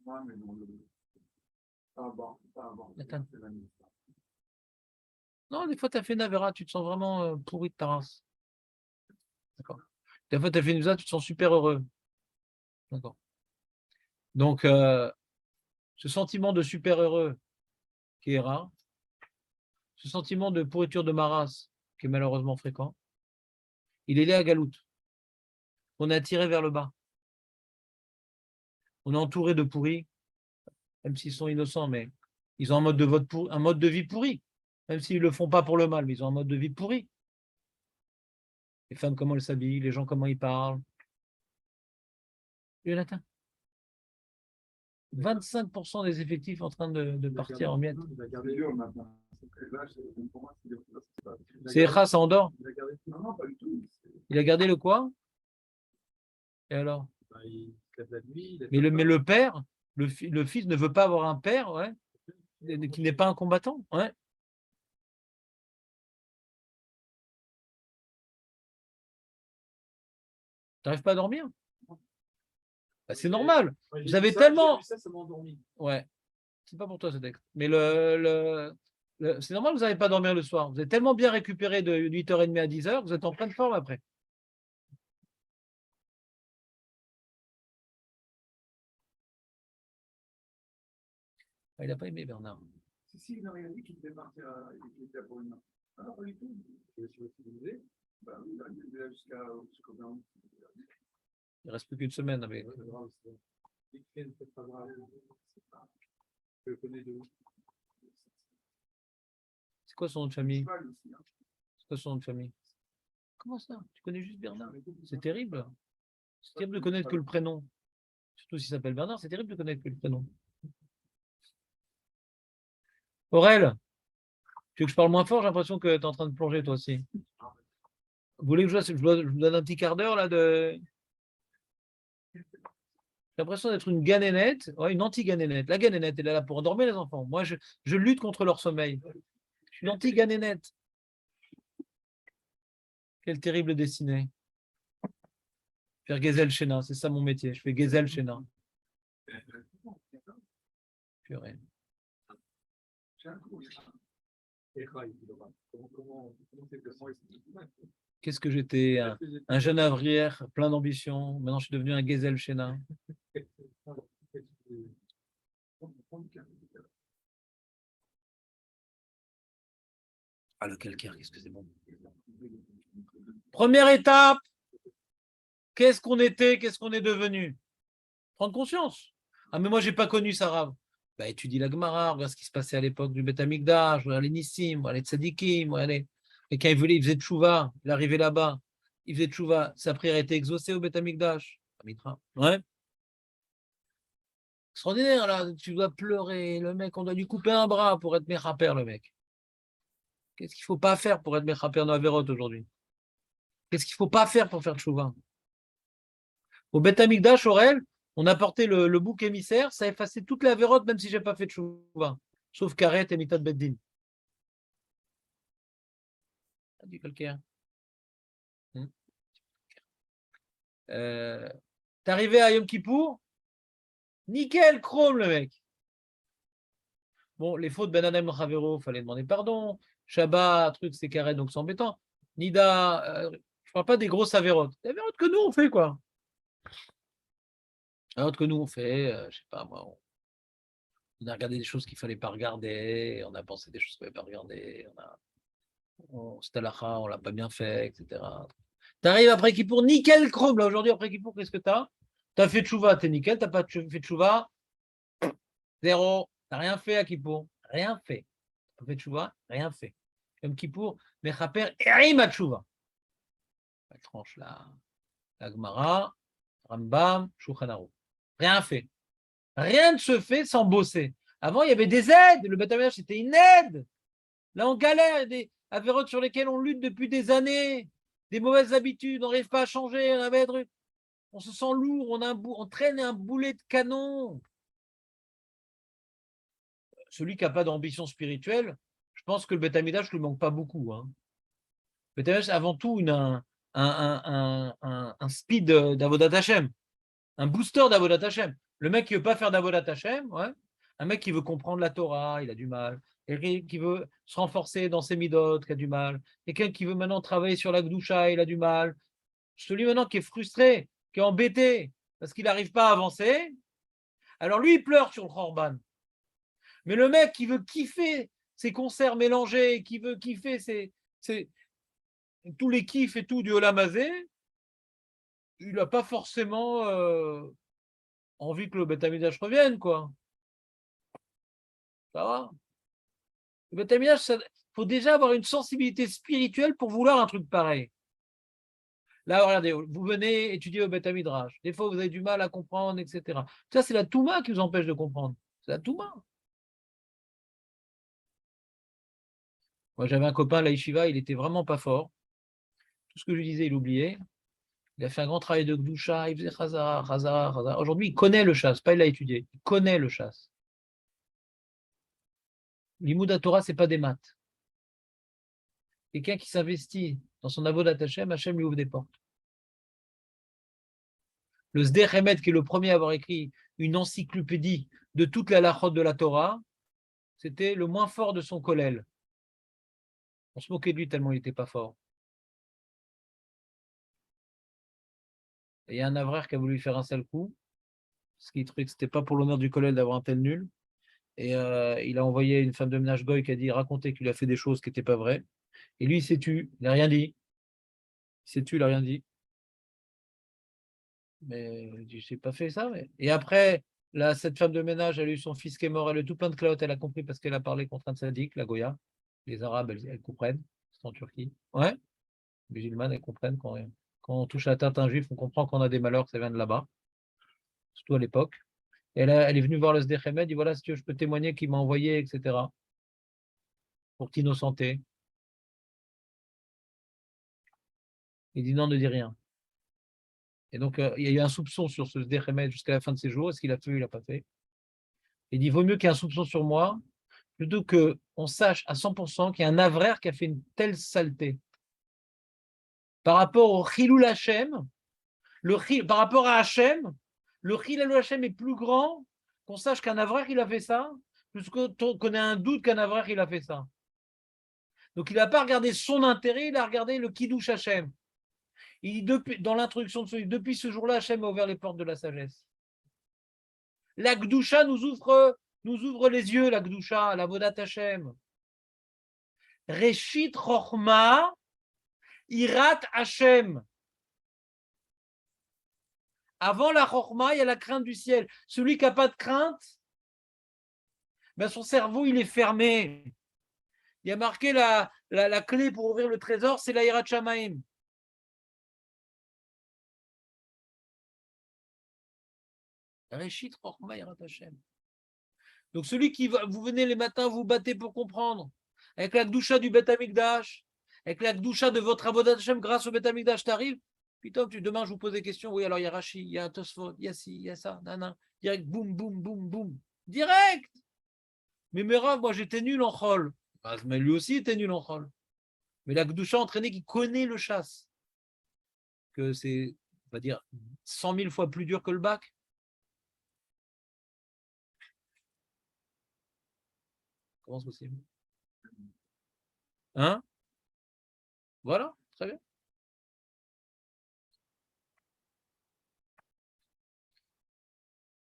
Speaker 2: Moi, mais non, pas avant,
Speaker 1: Attends.
Speaker 2: c'est la nuit.
Speaker 1: Non, des fois, tu as fait une Avera, tu te sens vraiment pourri de ta race. D'accord. Des fois, tu as fait une Mitzvah, tu te sens super heureux. D'accord. Donc, ce sentiment de super heureux qui est rare, ce sentiment de pourriture de ma race qui est malheureusement fréquent, il est lié à Galout. On est attiré vers le bas. On est entouré de pourris, même s'ils sont innocents, mais ils ont un mode de vie pourri. Même s'ils ne le font pas pour le mal, mais ils ont un mode de vie pourri. Les femmes, comment elles s'habillent, les gens, comment ils parlent. Jonathan, 25% des effectifs en train de partir en miettes.
Speaker 2: C'est dur maintenant. Là, pour moi, c'est dur.
Speaker 1: C'est Echa, ça endort.
Speaker 2: Non, non, pas du tout.
Speaker 1: Il a gardé le quoi? Et alors?
Speaker 3: Il se lève la nuit.
Speaker 1: Mais le père, le fils ne veut pas avoir un père, ouais, qui n'est pas un combattant. Ouais. Tu n'arrives pas à dormir? Bah, c'est normal. Vous avez tellement.
Speaker 3: Ça m'a endormi.
Speaker 1: Ouais. C'est pas pour toi ce texte. Mais c'est normal que vous n'arrivez pas à dormir le soir. Vous êtes tellement bien récupéré de 8h30 à 10h, vous êtes en pleine forme après. Ah, il n'a pas aimé Bernard.
Speaker 2: Si, il n'a rien dit qu'il devait partir, qu'il était pour une main. Ah, pas du tout. Je suis utilisé. Bah oui, il est jusqu'au 20.
Speaker 1: Il ne reste plus qu'une semaine avec. C'est quoi son nom de famille? C'est quoi son nom de famille? Comment ça? Tu connais juste Bernard? C'est terrible. C'est terrible de connaître que le prénom. Surtout s'il s'appelle Bernard, c'est terrible de connaître que le prénom. Aurel, tu veux que je parle moins fort? J'ai l'impression que tu es en train de plonger toi aussi. Vous voulez que je vous donne un petit quart d'heure là de. J'ai l'impression d'être une ganénette, ouais, une anti-ganénette. La ganénette, elle est là pour endormir les enfants. Moi, je lutte contre leur sommeil. Je suis l'anti-ganénette. Quelle terrible destinée. Faire Gezel Shena, c'est ça mon métier. Je fais Gezel Shena. Purée. Qu'est-ce que j'étais un jeune avrière plein d'ambition. Maintenant, je suis devenu un Gezel Shena. Ah, le calcaire, qu'est-ce que c'est bon. Première étape, qu'est-ce qu'on était, qu'est-ce qu'on est devenu? Prendre conscience. Ah, mais moi, je n'ai pas connu Sarah. Bah, étudie la Gemara, regarde ce qui se passait à l'époque du Beth Amikdash, regarde les Nissim, regarde les Tzadikim, regarde et quand il faisait tchouva, il arrivait là-bas, il faisait tchouva, sa prière était exaucée au Beth Amikdash. Ouais. Extraordinaire, là, tu dois pleurer, le mec, on doit lui couper un bras pour être Mechaper, le mec. Qu'est-ce qu'il ne faut pas faire pour être Mechaper dans Averot aujourd'hui? Qu'est-ce qu'il ne faut pas faire pour faire tchouva? Au Beth Amikdash, Aurel, on a porté le bouc émissaire, ça a effacé toute la Averot, même si je n'ai pas fait tchouva, sauf Karet et Mitat Beddin. Du calcaire. T'es arrivé à Yom Kippour, nickel, chrome le mec. Bon, les fautes Ben Adam Chavero, fallait demander pardon. Shabbat, truc, c'est carré, donc c'est embêtant. Nida, je parle pas des grosses avérotes. Les avérotes que nous on fait, quoi. Avérotes que nous on fait, je sais pas moi. On a regardé des choses qu'il fallait pas regarder, on a pensé des choses qu'il fallait pas regarder, c'était l'akha, on l'a pas bien fait, etc. Tu arrives après Kippour, nickel chrome. Là, aujourd'hui, après Kippour, qu'est-ce que tu as? Tu as fait tchouva, t'es nickel. Tu n'as pas fait tchouva, zéro. Tu n'as rien fait à Kippour. Rien fait. Tu as fait tchouva, rien fait. Comme Kippour, Mechaper, Erim à tchouva. La tranche là. La Gemara, Rambam, Shulchan Aruch. Rien fait. Rien ne se fait sans bosser. Avant, il y avait des aides. Le Beth Amikdash, c'était une aide. Là, on galère. Des avérotes sur lesquelles on lutte depuis des années. des mauvaises habitudes, on n'arrive pas à changer, on se sent lourd, on traîne un boulet de canon. Celui qui n'a pas d'ambition spirituelle, je pense que le Beth Amikdash ne lui manque pas beaucoup. Hein. Le Beth Amikdash, c'est avant tout un speed d'Avodat Hashem, un booster d'Avodat Hashem. Le mec qui ne veut pas faire d'Avodat Hashem, ouais, un mec qui veut comprendre la Torah, il a du mal. Quelqu'un qui veut se renforcer dans ses midot, qui a du mal. Quelqu'un qui veut maintenant travailler sur la Gdusha, il a du mal. Celui maintenant qui est frustré, qui est embêté, parce qu'il n'arrive pas à avancer, alors lui, il pleure sur le Khorban. Mais le mec qui veut kiffer ses concerts mélangés, qui veut kiffer tous les kiffs et tout du Olam Hazé, il n'a pas forcément envie que le Beth Amikdash revienne, quoi. Ça va. Le Beth Amikdash, il faut déjà avoir une sensibilité spirituelle pour vouloir un truc pareil. Là, regardez, vous venez étudier au Beth Midrash. Des fois, vous avez du mal à comprendre, etc. Ça, c'est la Touma qui vous empêche de comprendre. C'est la Touma. Moi, j'avais un copain à la Yeshiva, il était vraiment pas fort. Tout ce que je lui disais, il oubliait. Il a fait un grand travail de Gdusha, il faisait Chazara, Chazara, Chazara. Aujourd'hui, il connaît le chasse, pas il l'a étudié. Il connaît le chasse. L'Imoud Torah, ce n'est pas des maths. Quelqu'un qui s'investit dans son avodat Hashem, Hashem lui ouvre des portes. Le Sder Emet, qui est le premier à avoir écrit une encyclopédie de toute la halachot de la Torah, c'était le moins fort de son kollel. On se moquait de lui tellement il n'était pas fort. Et il y a un avraire qui a voulu lui faire un sale coup, parce qu'il trouvait que ce n'était pas pour l'honneur du kollel d'avoir un tel nul. Et il a envoyé une femme de ménage goy qui a dit raconter qu'il a fait des choses qui n'étaient pas vraies. Et lui, il s'est tu, il n'a rien dit. Il s'est tu, il n'a rien dit. Mais je n'ai pas fait ça. Mais... Et après, là, cette femme de ménage, elle a eu son fils qui est mort, elle a eu tout plein de clottes, elle a compris parce qu'elle a parlé contre un sadique, la Goya. Les Arabes, elles comprennent, c'est en Turquie. Ouais, les musulmanes, elles comprennent quand on touche à la tête un juif, on comprend qu'on a des malheurs, que ça vient de là-bas, surtout à l'époque. Et elle est venue voir le Sder Emet, elle dit voilà, si tu veux, je peux témoigner qu'il m'a envoyé, etc. pour t'innocenter. Il dit non, ne dis rien. Et donc, il y a eu un soupçon sur ce Sder Emet jusqu'à la fin de ses jours. Est-ce qu'il a fait ou il n'a pas fait? Il dit vaut mieux qu'il y ait un soupçon sur moi plutôt qu'on sache à 100% qu'il y a un avraire qui a fait une telle saleté. Par rapport au Chilul Hashem, par rapport à Hashem, le Chilul Hashem est plus grand qu'on sache qu'un avraire il a fait ça, plus qu'on ait un doute qu'un avraire il a fait ça. Donc il n'a pas regardé son intérêt, il a regardé le Kiddush Hashem. Il dit dans l'introduction de ce livre, depuis ce jour-là, Hashem a ouvert les portes de la sagesse. La Gdusha nous ouvre les yeux, la Gdusha, la Vodat Hashem. Reshit Chochma, Irat Hashem. Avant la Chochma, il y a la crainte du ciel. Celui qui n'a pas de crainte, ben son cerveau, il est fermé. Il y a marqué la clé pour ouvrir le trésor, c'est la Irat Shamaim. Reshit Chochma, Irat Hashem. Donc celui qui vous venez les matins, vous battez pour comprendre, avec la Gdusha du Beth Amikdash, avec la Gdusha de votre Avodat Hashem grâce au Beth Amikdash, t'arrives, putain, demain je vous pose des questions, oui, alors il y a Rashi, il y a Tosfot, il y a ci, il y a ça, nanana, direct, boum, boum, boum, boum, direct. Mais Merav, moi j'étais nul en chol, mais lui aussi était nul en chol. Mais la Gdusha entraînée qui connaît le chasse, que c'est, on va dire, 100 000 fois plus dur que le bac. Comment c'est possible? Hein? Voilà, très bien.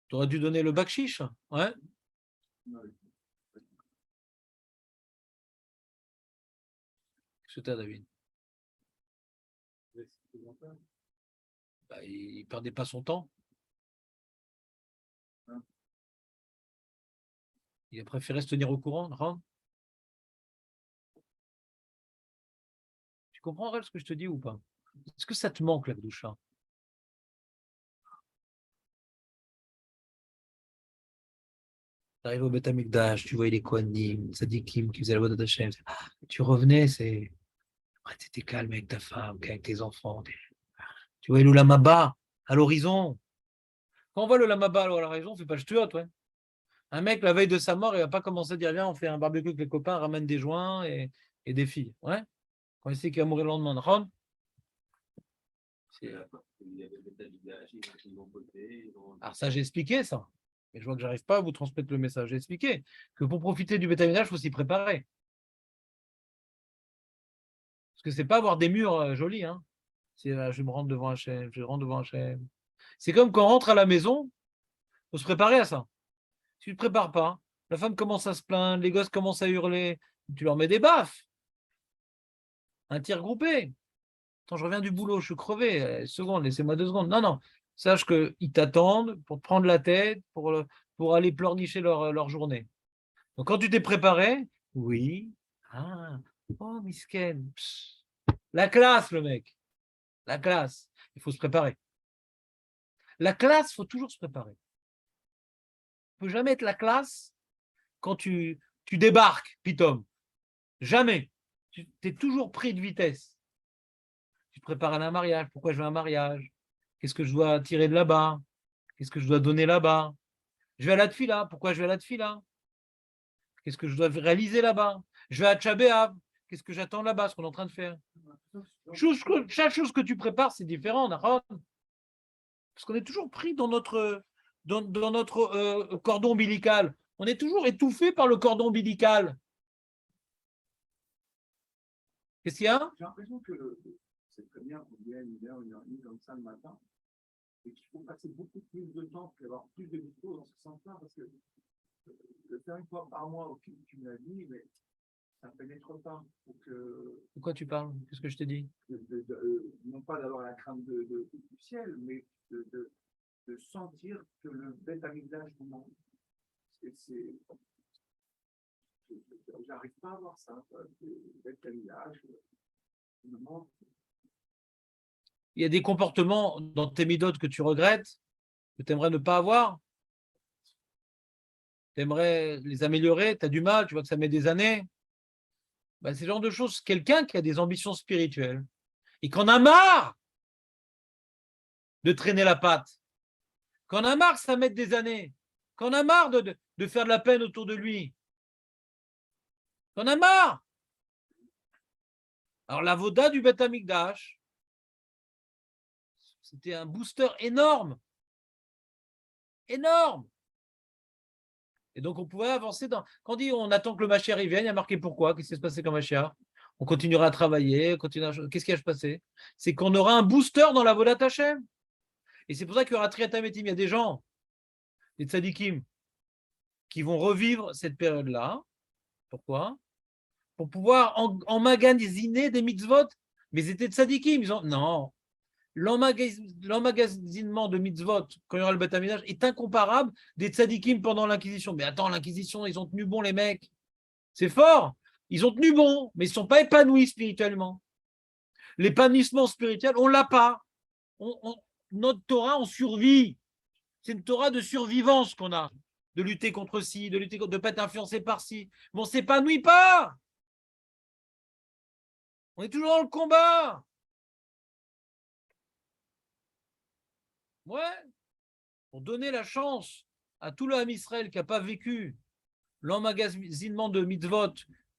Speaker 1: Tu aurais dû donner le bac chiche, ouais. Qu'est-ce que t'as, David? Bah, il perdait pas son temps. Il a préféré se tenir au courant. Tu comprends ce que je te dis ou pas? Est-ce que ça te manque, la Gdusha? Tu arrives au Beth Amikdash, tu voyais les Kohanim, Tzadikim qui faisaient la voix d'Hachem. Tu revenais, c'est Ouais, tu étais calme avec ta femme, avec tes enfants. Tu vois le lamaba à l'horizon. Quand on voit le lamaba à l'horizon, on ne fait pas le stuart, ouais. Un mec, la veille de sa mort, il ne va pas commencer à dire viens, on fait un barbecue avec les copains, ramène des joints et des filles. Ouais. Quand il sait qu'il va mourir le lendemain. Ron, alors ça, j'ai expliqué ça. Mais je vois que j'arrive pas à vous transmettre le message. J'ai expliqué que pour profiter du bétaminage, il faut s'y préparer. Parce que c'est pas avoir des murs jolis. Hein. C'est je me rends devant Hachem, je rentre devant Hachem. C'est comme quand on rentre à la maison, il faut se préparer à ça. Si tu ne te prépares pas, la femme commence à se plaindre, les gosses commencent à hurler, tu leur mets des baffes. Un tir groupé. Quand je reviens du boulot, je suis crevé. Seconde, laissez-moi 2 secondes. Non, non. Sache qu'ils t'attendent pour te prendre la tête, pour aller pleurnicher leur journée. Donc, quand tu t'es préparé, oui. Ah, oh, misken. Psst. La classe, le mec. La classe. Il faut se préparer. La classe, il faut toujours se préparer. Il ne peut jamais être la classe quand tu débarques, Pitom. Jamais. Tu es toujours pris de vitesse. Tu te prépares à un mariage. Pourquoi je veux un mariage? Qu'est-ce que je dois tirer de là-bas? Qu'est-ce que je dois donner là-bas? Je vais à la tfila. Pourquoi je vais à la tfila? Qu'est-ce que je dois réaliser là-bas? Je vais à Tchabéav. Qu'est-ce que j'attends là-bas, ce qu'on est en train de faire? Chaque chose que tu prépares, c'est différent, Nahon. Parce qu'on est toujours pris dans notre cordon ombilical. On est toujours étouffé par le cordon ombilical. Qu'est-ce qu'il y a?
Speaker 2: J'ai l'impression que c'est très bien qu'on vienne 1 heure et demie comme ça le matin, et qu'il faut passer beaucoup plus de temps pour avoir plus de discours dans ce sens-là, parce que le faire 1 fois par mois, ok, tu me l'as dit, mais ça ne pénètre pas.
Speaker 1: De quoi tu parles? Qu'est-ce que je t'ai dit?
Speaker 2: Non pas d'avoir la crainte du ciel, mais de sentir que le bête amigdage vous manque. J'arrive pas à voir ça. Le bête amigdage me manque.
Speaker 1: Il y a des comportements dans tes midotes que tu regrettes, que tu aimerais ne pas avoir. Tu aimerais les améliorer, tu as du mal, tu vois que ça met des années. Ben, c'est le genre de choses, quelqu'un qui a des ambitions spirituelles et qu'on a marre de traîner la patte, qu'on a marre que ça mette des années, qu'on a marre de faire de la peine autour de lui, qu'on a marre. Alors la voda du Beth Amikdash, c'était un booster énorme, énorme. Et donc on pouvait avancer dans. Quand on dit on attend que le Mashiach vienne, il y a marqué pourquoi, qu'est-ce qui se passait comme Mashiach? On continuera à travailler, qu'est-ce qui va se passer? C'est qu'on aura un booster dans la voda Hashem. Et c'est pour ça qu'il y aura Triatametim. Il y a des gens, des tzadikim, qui vont revivre cette période-là. Pourquoi? Pour pouvoir emmagasiner des mitzvot. Mais c'était tzadikim. Non. L'emmagasinement de mitzvot, quand il y aura le Beth Amikdash, est incomparable des tzadikim pendant l'Inquisition. Mais attends, l'Inquisition, ils ont tenu bon, les mecs. C'est fort. Ils ont tenu bon, mais ils ne sont pas épanouis spirituellement. L'épanouissement spirituel, on ne l'a pas. Notre Torah, on survit. C'est une Torah de survivance qu'on a. De lutter contre ci, de lutter contre, de ne pas être influencé par ci. Mais on ne s'épanouit pas. On est toujours dans le combat. Ouais. Pour donner la chance à tout le Ham Israël qui n'a pas vécu l'emmagasinement de mitzvot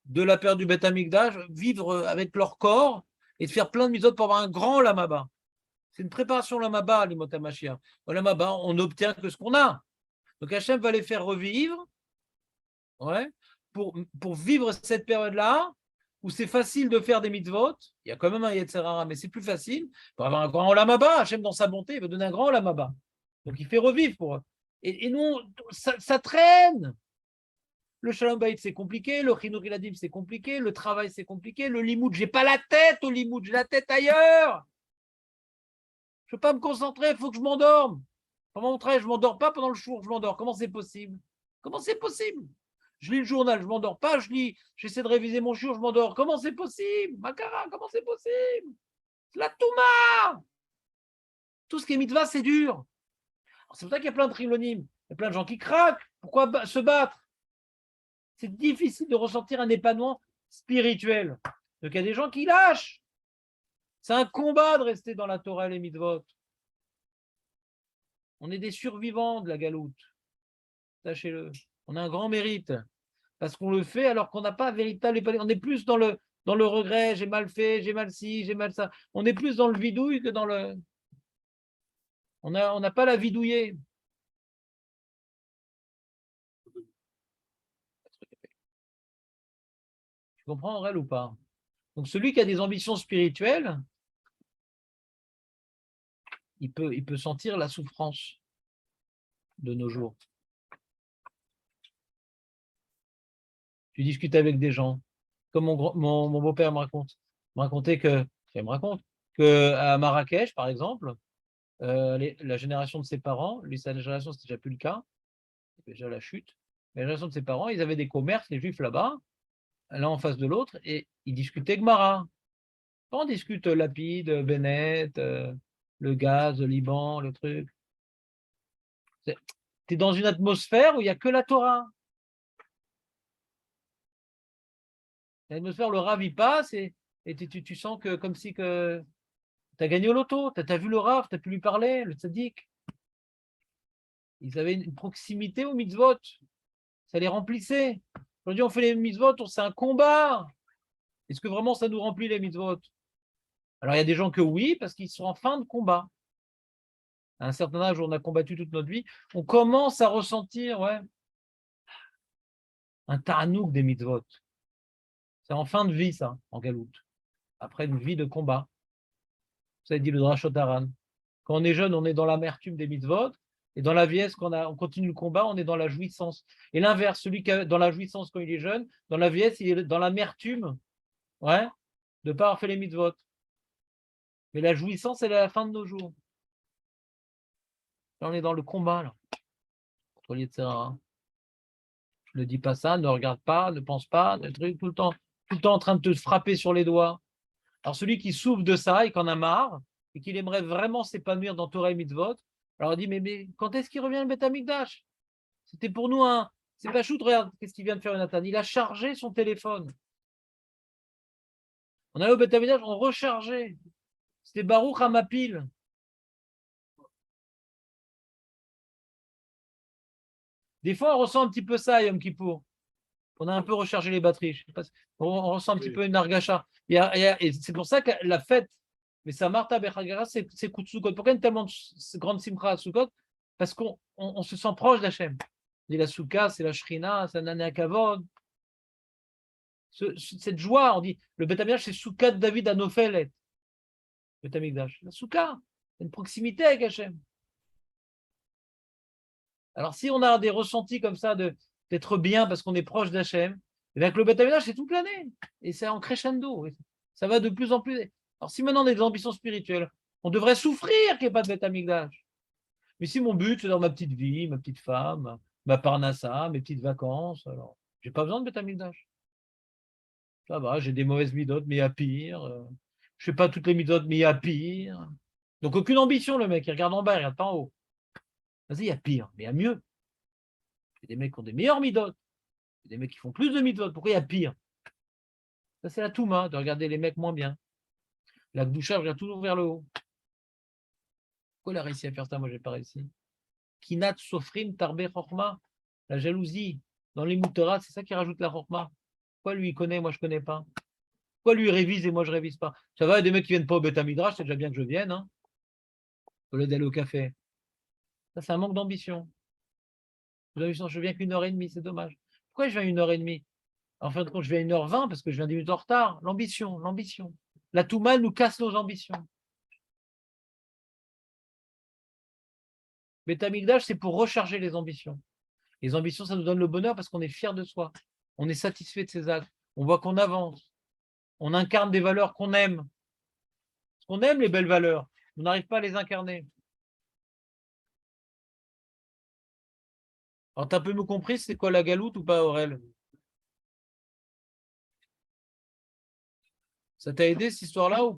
Speaker 1: de la période du Beth Amikdash, vivre avec leur corps et de faire plein de mitzvot pour avoir un grand lamaba. C'est une préparation lamaba, l'imot HaMashiach. Au lamaba, on n'obtient que ce qu'on a. Donc Hachem va les faire revivre, ouais, pour vivre cette période-là où c'est facile de faire des mitzvot. Il y a quand même un Yetzer Hara, mais c'est plus facile. Pour avoir un grand lamaba, Hachem, dans sa bonté, il va donner un grand lamaba. Donc il fait revivre pour eux. Et nous, ça traîne. Le Shalom Bayit, c'est compliqué. Le Chinuch Iladim, c'est compliqué. Le travail, c'est compliqué. Le limoud, j'ai pas la tête au limoud, j'ai la tête ailleurs. Je ne peux pas me concentrer, il faut que je m'endorme. Pendant mon travail, je ne m'endors pas. Pendant le jour, je m'endors. Comment c'est possible? Comment c'est possible? Je lis le journal, je ne m'endors pas. J'essaie de réviser mon jour, je m'endors. Comment c'est possible? Makara, comment c'est possible? La Touma. Tout ce qui est mitzvah, c'est dur. C'est pour ça qu'il y a plein de trilonymes. Il y a plein de gens qui craquent. Pourquoi se battre? C'est difficile de ressentir un épanouissement spirituel. Donc il y a des gens qui lâchent. C'est un combat de rester dans la Torah et les mitzvot. On est des survivants de la galoute. Sachez-le. On a un grand mérite. Parce qu'on le fait alors qu'on n'a pas véritable. On est plus dans le regret, j'ai mal fait, j'ai mal ci, j'ai mal ça. On est plus dans le vidouille que dans le. On n'a pas la vie douillée. Tu comprends, Aurel, ou pas? Donc celui qui a des ambitions spirituelles, il peut sentir la souffrance de nos jours. Tu discutes avec des gens, comme mon beau-père me racontait qu'à Marrakech, par exemple, la génération de ses parents, lui, sa génération, c'était déjà plus le cas, c'était déjà la chute. La génération de ses parents, ils avaient des commerces, les juifs là-bas, l'un en face de l'autre, et ils discutaient Gemara. On discute Lapide, Bennett, le gaz, le Liban, le truc. Tu es dans une atmosphère où il n'y a que la Torah. L'atmosphère, le Rav, il passe et tu sens que comme si que tu as gagné au loto, tu as vu le Rav, tu as pu lui parler, le tzaddik. Ils avaient une proximité aux mitzvot. Ça les remplissait. Aujourd'hui, on fait les mitzvot, c'est un combat. Est-ce que vraiment ça nous remplit les mitzvot? Alors, il y a des gens que oui, parce qu'ils sont en fin de combat. À un certain âge où on a combattu toute notre vie, on commence à ressentir un ta'anouk des mitzvot. C'est en fin de vie, ça, en galoute. Après une vie de combat. Ça dit le Drashot Haran. Quand on est jeune, on est dans l'amertume des mitzvot. Et dans la vieillesse, quand on continue le combat, on est dans la jouissance. Et l'inverse, celui qui est dans la jouissance quand il est jeune, dans la vieillesse, il est dans l'amertume de ne pas avoir fait les mitzvot. Mais la jouissance, elle est à la fin de nos jours. Là, on est dans le combat, là. Contre l'Yetzirah. Ne dis pas ça, ne regarde pas, ne pense pas, tout le temps en train de te frapper sur les doigts. Alors, celui qui souffre de ça et qui en a marre, et qu'il aimerait vraiment s'épanouir dans Torah et Mitzvot, alors il dit, mais quand est-ce qu'il revient le Beth Amikdash? C'était pour nous un. C'est pas chouette, regarde, qu'est-ce qu'il vient de faire, Jonathan? Il a chargé son téléphone. On allait au Beth Amikdash, on rechargeait. C'était Baruch Hamapil. Des fois, on ressent un petit peu ça, Yom Kippour. On a un peu rechargé les batteries. On ressent un petit peu une argacha. Et c'est pour ça que la fête, mais ça Martha Bechagara, c'est Kutsukot. Pourquoi il y a tellement de grande simcha à Sukkot? Parce qu'on se sent proche d'Hachem. La Souka, c'est la Shrina, c'est Nana Kavod. Cette joie, on dit, le Beth Amikdash, c'est Souka de David à Nophelet. Beth Amikdash. La Souka, c'est une proximité avec Hachem. Alors, si on a des ressentis comme ça d'être bien parce qu'on est proche d'Hachem, avec le Beth Amikdash, c'est toute l'année. Et c'est en crescendo. Ça va de plus en plus. Alors, si maintenant on a des ambitions spirituelles, on devrait souffrir qu'il n'y ait pas de Beth Amikdash. Mais si mon but, c'est dans ma petite vie, ma petite femme, ma parnassa, mes petites vacances, alors, j'ai pas besoin de Beth Amikdash. Ça va, j'ai des mauvaises midotes, mais il y a pire. Je fais pas toutes les midotes, mais il y a pire. Donc, aucune ambition, le mec. Il regarde en bas, il regarde pas en haut. Vas-y, il y a pire, mais il y a mieux. Il y a des mecs qui ont des meilleures midotes. Il y a des mecs qui font plus de mitzvot. Pourquoi il y a pire? Ça, c'est la touma, de regarder les mecs moins bien. La Gdoucha regarde toujours vers le haut. Pourquoi il a réussi à faire ça? Moi, je n'ai pas réussi. Kinat sofrim tarbe chorma. La jalousie. Dans les mouteras, c'est ça qui rajoute la chorma. Pourquoi lui, il connaît, moi, je ne connais pas? Pourquoi lui, il révise et moi, je ne révise pas? Ça va, il y a des mecs qui ne viennent pas au Beth Midrash, c'est déjà bien que je vienne. Au lieu d'aller au café. Ça, c'est un manque d'ambition. Je viens qu'une heure et demie, c'est dommage. Pourquoi je viens 1 heure et demie? En fin de compte, je viens 1h20 parce que je viens 10 minutes en retard. L'ambition. La Touma nous casse nos ambitions. Beth Amikdash, c'est pour recharger les ambitions. Les ambitions, ça nous donne le bonheur parce qu'on est fier de soi. On est satisfait de ses actes. On voit qu'on avance. On incarne des valeurs qu'on aime. Parce qu'on aime les belles valeurs. On n'arrive pas à les incarner. Alors, tu as un peu mieux compris, c'est quoi la galoute ou pas, Aurel? Ça t'a aidé cette histoire-là ou